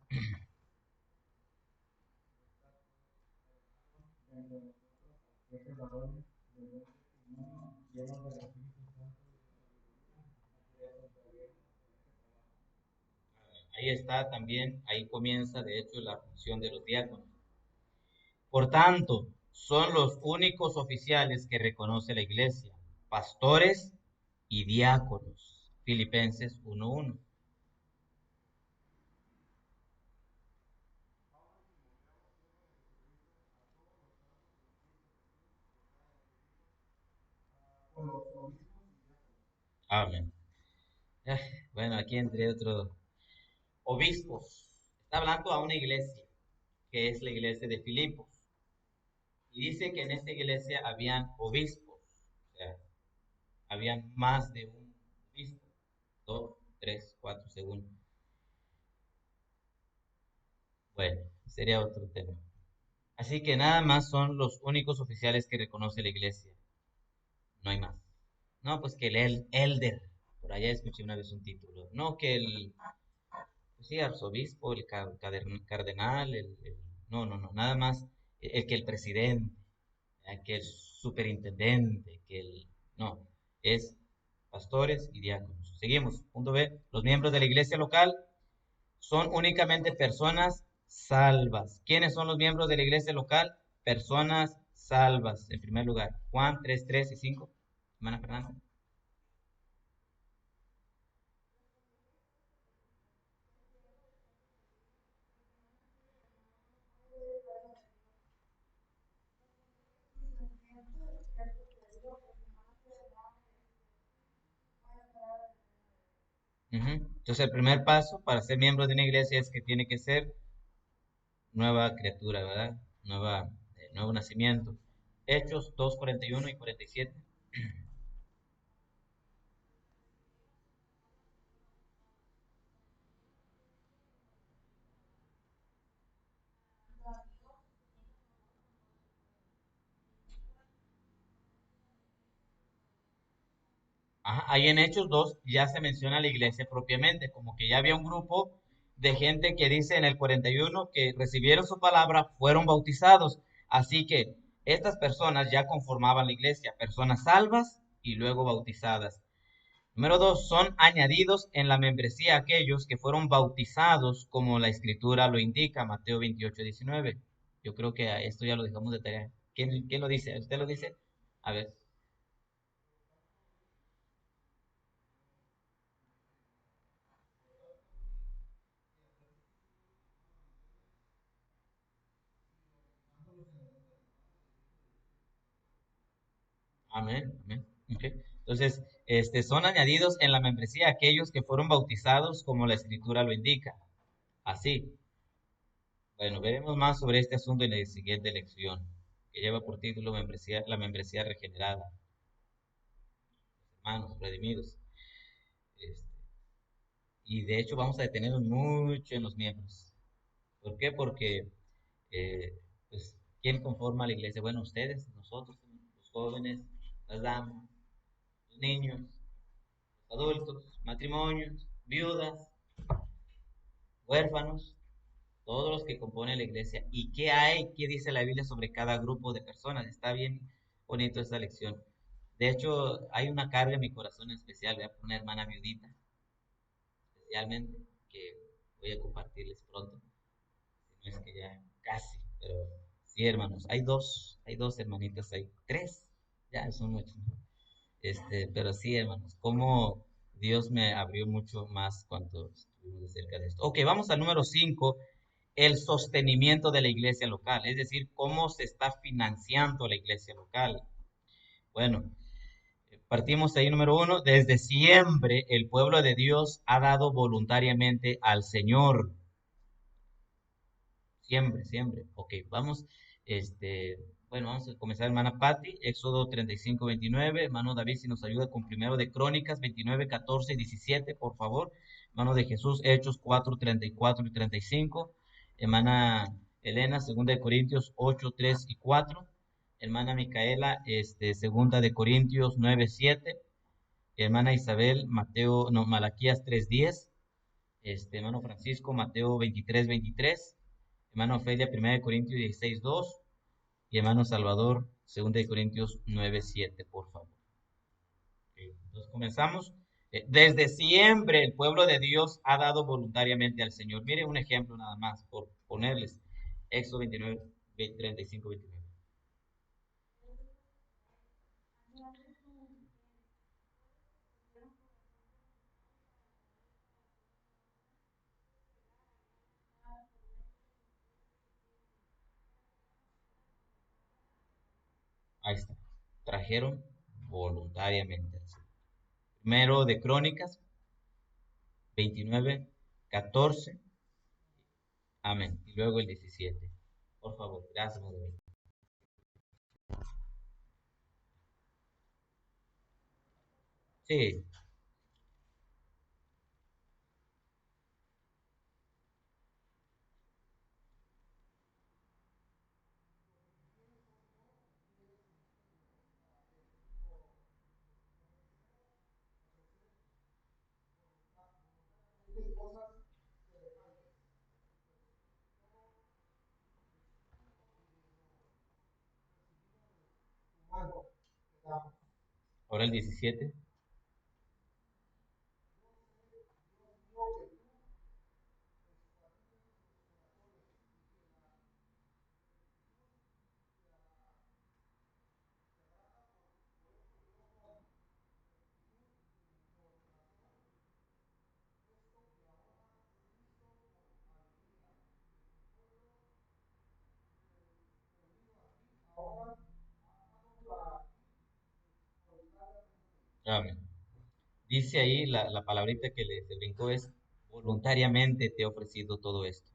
Ahí está también, ahí comienza de hecho la función de los diáconos. Por tanto, son los únicos oficiales que reconoce la iglesia, pastores y diáconos. Filipenses 1:1. Amén. Eh, Bueno, aquí entre otros obispos. Está hablando a una iglesia, que es la iglesia de Filipos. Y dice que en esta iglesia habían obispos. O sea, habían más de un obispo. Dos, tres, cuatro, según. Bueno, sería otro tema. Así que nada más son los únicos oficiales que reconoce la iglesia. No hay más. No, pues que el elder. Por allá escuché una vez un título. No, que pues sí, arzobispo, cardenal, no, no, no, nada más el que el presidente. que el superintendente, que el... No, es pastores y diáconos. Seguimos. Punto B. Los miembros de la iglesia local son únicamente personas salvas. ¿Quiénes son los miembros de la iglesia local? Personas salvas, en primer lugar. Juan 3, 3 y 5. Hermana Fernanda. Ujú. Entonces, el primer paso para ser miembro de una iglesia es que tiene que ser nueva criatura, ¿verdad? Nuevo nacimiento. Hechos 2, 41 y 47. Ajá, ahí en Hechos 2 ya se menciona la iglesia propiamente, como que ya había un grupo de gente que dice en el 41 que recibieron su palabra, fueron bautizados. Así que estas personas ya conformaban la iglesia, personas salvas y luego bautizadas. Número 2, son añadidos en la membresía aquellos que fueron bautizados como la escritura lo indica, Mateo 28, 19. Yo creo que a esto ya lo dejamos de tarea. ¿Quién lo dice? ¿Usted lo dice? A ver. Amén, amén. Ok. Entonces, son añadidos en la membresía aquellos que fueron bautizados como la escritura lo indica. Así. Bueno, veremos más sobre este asunto en la siguiente lección, que lleva por título la membresía regenerada, hermanos redimidos. Este, y de hecho vamos a detenernos mucho en los miembros. ¿Por qué? Porque, pues, ¿quién conforma la iglesia? Bueno, ustedes, nosotros, los jóvenes, las damas, los niños, los adultos, matrimonios, viudas, huérfanos, todos los que componen la iglesia. ¿Y qué hay? ¿Qué dice la Biblia sobre cada grupo de personas? Está bien bonito esta lección. De hecho, hay una carga en mi corazón especial, voy a poner hermana viudita, especialmente, que voy a compartirles pronto. Si no es que ya casi, pero sí, hermanos, hay dos hermanitas, hay tres, ya son muchos, ¿no? Pero sí, hermanos, como Dios me abrió mucho más cuando estuvimos de cerca de esto. Ok, vamos al número 5, el sostenimiento de la iglesia local, es decir, cómo se está financiando la iglesia local. Bueno, partimos ahí número 1, desde siempre el pueblo de Dios ha dado voluntariamente al Señor. Siempre, siempre. Ok, vamos, bueno, vamos a comenzar, hermana Patti, Éxodo 35, 29, hermano David, si nos ayuda con primero de Crónicas 29, 14 y 17, por favor. Hermano de Jesús, Hechos 4, 34 y 35. Hermana Elena, segunda de Corintios 8, 3 y 4. Hermana Micaela, segunda de Corintios 9, 7. Hermana Isabel, Mateo, no, Malaquías 3, 10. Hermano Francisco, Mateo 23, 23. Hermano Ofelia, 1 Corintios 16, 2. Y hermano Salvador, 2 Corintios 9, 7, por favor. Entonces comenzamos. Desde siempre el pueblo de Dios ha dado voluntariamente al Señor. Mire un ejemplo nada más por ponerles. Éxodo 29, 35, 29. Ahí está. Trajeron voluntariamente al Señor. Primero de Crónicas 29, 14. Amén. Y luego el 17. Por favor, gracias, Madre. Sí, Ahora el 17. Amén. Dice ahí la palabrita que se brincó es, voluntariamente te he ofrecido todo esto.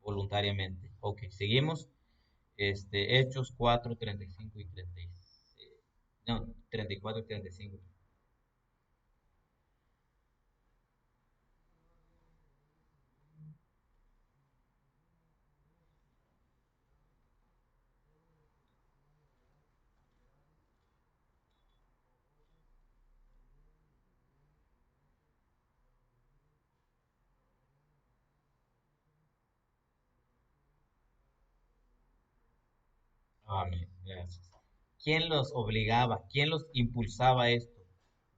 Voluntariamente. Ok, seguimos. Hechos 4, 35 y 36. No, 34 y 35. Amén. Gracias. ¿Quién los obligaba? ¿Quién los impulsaba a esto?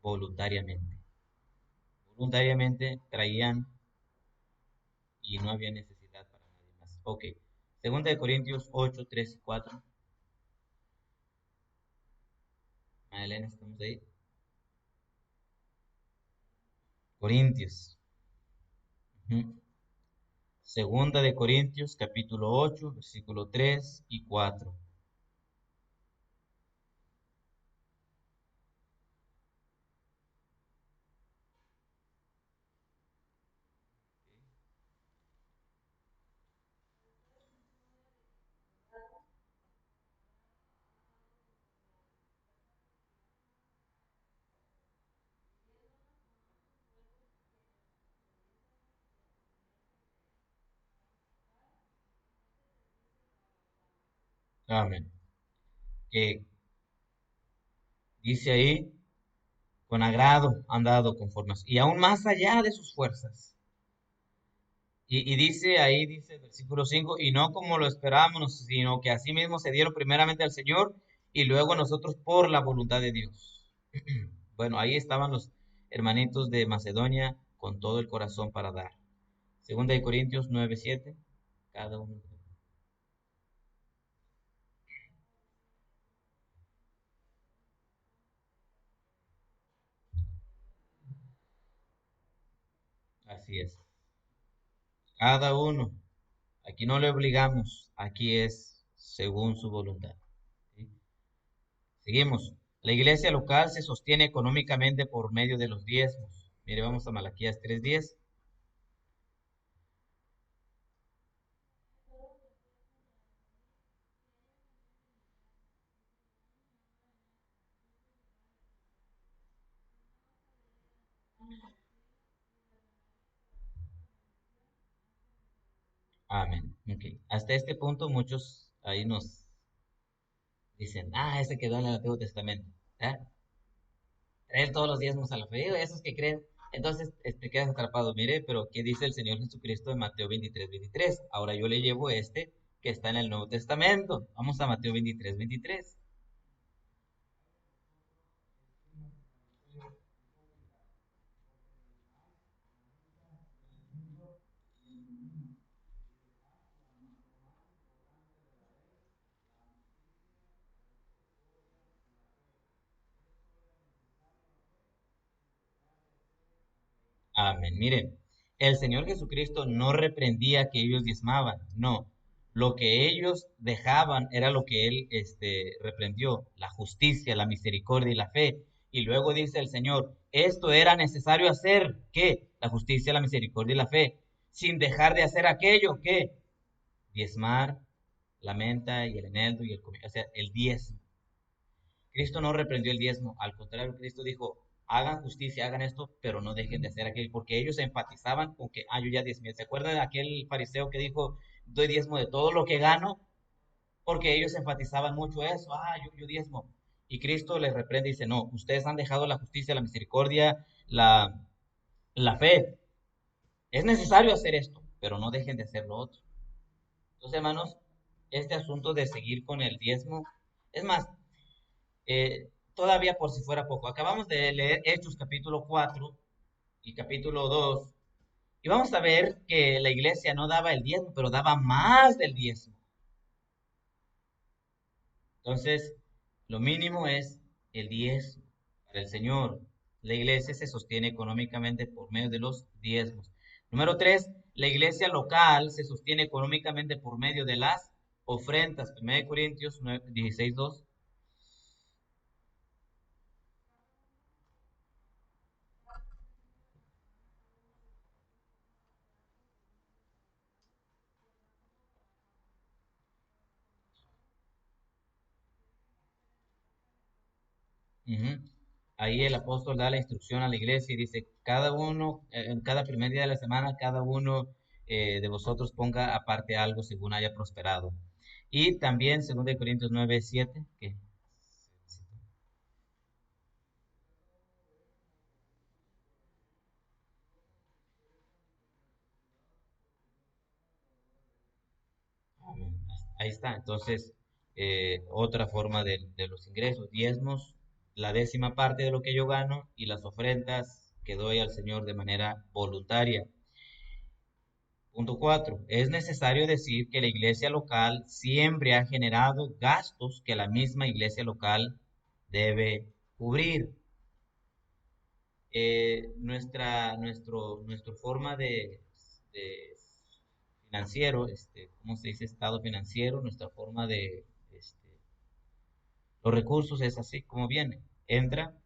Voluntariamente. Voluntariamente traían y no había necesidad para nadie más. Ok. Segunda de Corintios 8, 3 y 4. Elena, ¿estamos ahí? Corintios. Ujú. Segunda de Corintios, capítulo 8, versículo 3 y 4. Amén. Que dice ahí, con agrado han dado conforme, y aún más allá de sus fuerzas. Y dice ahí, dice el versículo 5 y no como lo esperábamos, sino que así mismo se dieron primeramente al Señor y luego nosotros por la voluntad de Dios. Bueno, ahí estaban los hermanitos de Macedonia con todo el corazón para dar. Segunda de Corintios 9:7, cada uno. Así es. Cada uno. Aquí no le obligamos, aquí es según su voluntad. ¿Sí? Seguimos. La iglesia local se sostiene económicamente por medio de los diezmos. Mire, vamos a Malaquías 3:10. Amén. Ok. Hasta este punto muchos ahí nos dicen, ese quedó en el Antiguo Testamento. ¿Eh? Traer todos los diezmos a la fe. Esos que creen. Entonces te quedas atrapado. Mire, pero ¿qué dice el Señor Jesucristo en Mateo 23:23? Ahora yo le llevo que está en el Nuevo Testamento. Vamos a Mateo 23:23. Amén. Miren, el Señor Jesucristo no reprendía que ellos diezmaban, no. Lo que ellos dejaban era lo que Él reprendió, la justicia, la misericordia y la fe. Y luego dice el Señor, esto era necesario hacer, ¿qué? La justicia, la misericordia y la fe, sin dejar de hacer aquello, ¿qué? Diezmar, la menta y el eneldo y o sea, el diezmo. Cristo no reprendió el diezmo, al contrario, Cristo dijo, hagan justicia, hagan esto, pero no dejen de hacer aquello, porque ellos enfatizaban con que, yo ya diezmé. ¿Se acuerdan de aquel fariseo que dijo, doy diezmo de todo lo que gano? Porque ellos enfatizaban mucho eso, yo diezmo. Y Cristo les reprende y dice, no, ustedes han dejado la justicia, la misericordia, la fe. Es necesario hacer esto, pero no dejen de hacer lo otro. Entonces, hermanos, este asunto de seguir con el diezmo, es más, Todavía por si fuera poco, acabamos de leer Hechos capítulo 4 y capítulo 2 y vamos a ver que la iglesia no daba el diezmo, pero daba más del diezmo. Entonces, lo mínimo es el diezmo para el Señor. La iglesia se sostiene económicamente por medio de los diezmos. Número 3, la iglesia local se sostiene económicamente por medio de las ofrendas. 1 Corintios 16:2. Ujú. Ahí el apóstol da la instrucción a la iglesia y dice, cada uno, en cada primer día de la semana, cada uno de vosotros ponga aparte algo según haya prosperado. Y también, 2 Corintios 9:7, que amén. Ahí está. Entonces, otra forma de los ingresos, diezmos, la décima parte de lo que yo gano y las ofrendas que doy al Señor de manera voluntaria. Punto 4. Es necesario decir que la iglesia local siempre ha generado gastos que la misma iglesia local debe cubrir. Nuestro forma de financiero, ¿cómo se dice? Estado financiero, nuestra forma de los recursos es así como viene. Entra,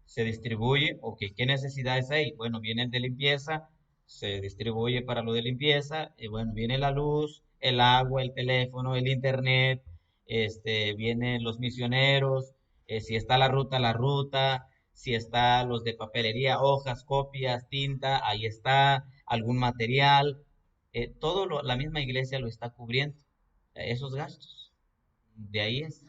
se distribuye, ok, ¿qué necesidades hay? Bueno, viene el de limpieza, se distribuye para lo de limpieza, y bueno, viene la luz, el agua, el teléfono, el internet, vienen los misioneros, si está la ruta, si está los de papelería, hojas, copias, tinta, ahí está, algún material, la misma iglesia lo está cubriendo, esos gastos. De ahí es.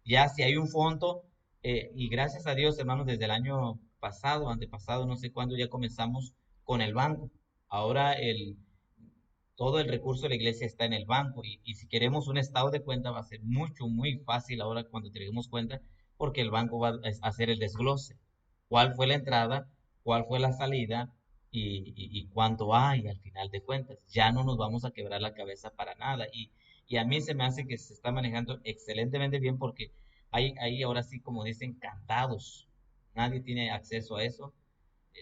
Ya si hay un fondo, y gracias a Dios, hermanos, desde el año pasado, antepasado, no sé cuándo, ya comenzamos con el banco. Ahora todo el recurso de la iglesia está en el banco y si queremos un estado de cuenta va a ser mucho, muy fácil ahora cuando tenemos cuenta porque el banco va a hacer el desglose. ¿Cuál fue la entrada? ¿Cuál fue la salida? Y cuánto hay al final de cuentas. Ya no nos vamos a quebrar la cabeza para nada. Y a mí se me hace que se está manejando excelentemente bien porque hay ahora sí, como dicen, candados. Nadie tiene acceso a eso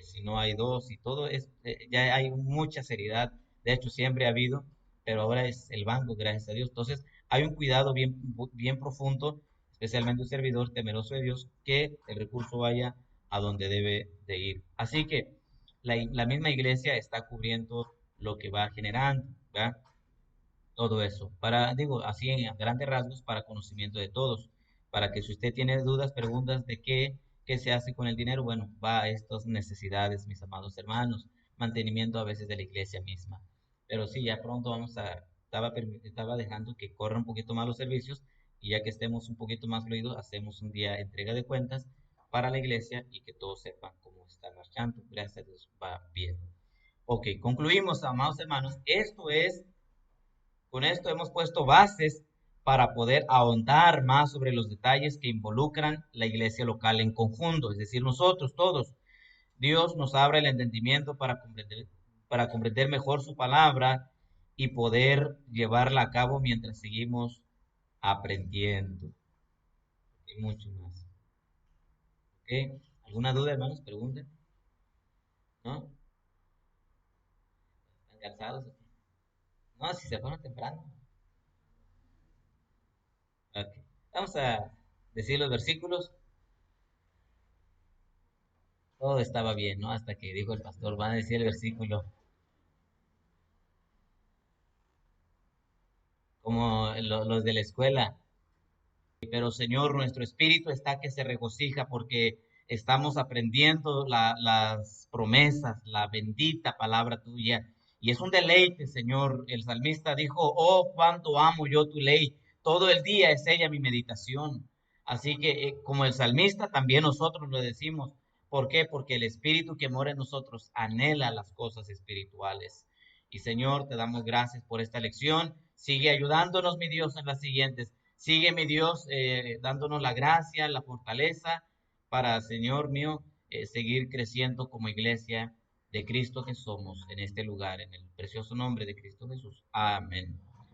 si no hay dos y todo es, ya hay mucha seriedad, de hecho siempre ha habido, pero ahora es el banco, gracias a Dios. Entonces hay un cuidado bien profundo, especialmente un servidor temeroso de Dios, que el recurso vaya a donde debe de ir. Así que la misma iglesia está cubriendo lo que va generando, ¿verdad? Todo eso, digo, así en grandes rasgos, para conocimiento de todos, para que si usted tiene dudas, preguntas de qué se hace con el dinero, bueno, va a estas necesidades, mis amados hermanos, mantenimiento a veces de la iglesia misma. Pero sí, ya pronto estaba dejando que corran un poquito más los servicios y ya que estemos un poquito más fluidos, hacemos un día de entrega de cuentas para la iglesia y que todos sepan cómo está marchando. Gracias a Dios, va bien. Ok, concluimos, amados hermanos. Con esto hemos puesto bases para poder ahondar más sobre los detalles que involucran la iglesia local en conjunto, es decir, nosotros todos. Dios nos abre el entendimiento para comprender mejor su palabra y poder llevarla a cabo mientras seguimos aprendiendo. Y mucho más. ¿Ok? ¿Alguna duda, hermanos? Pregunten. ¿No? ¿Están cansados? No, si se fueron temprano. Ok. Vamos a decir los versículos. Todo estaba bien, ¿no? Hasta que dijo el pastor, van a decir el versículo, como los de la escuela. Pero Señor, nuestro espíritu está que se regocija porque estamos aprendiendo las promesas, la bendita palabra tuya. Y es un deleite, Señor. El salmista dijo, oh, cuánto amo yo tu ley. Todo el día es ella mi meditación. Así que, como el salmista, también nosotros lo decimos. ¿Por qué? Porque el espíritu que mora en nosotros anhela las cosas espirituales. Y Señor, te damos gracias por esta lección. Sigue ayudándonos, mi Dios, en las siguientes. Sigue, mi Dios, dándonos la gracia, la fortaleza para, Señor mío, seguir creciendo como iglesia de Cristo que somos en este lugar, en el precioso nombre de Cristo Jesús. Amén.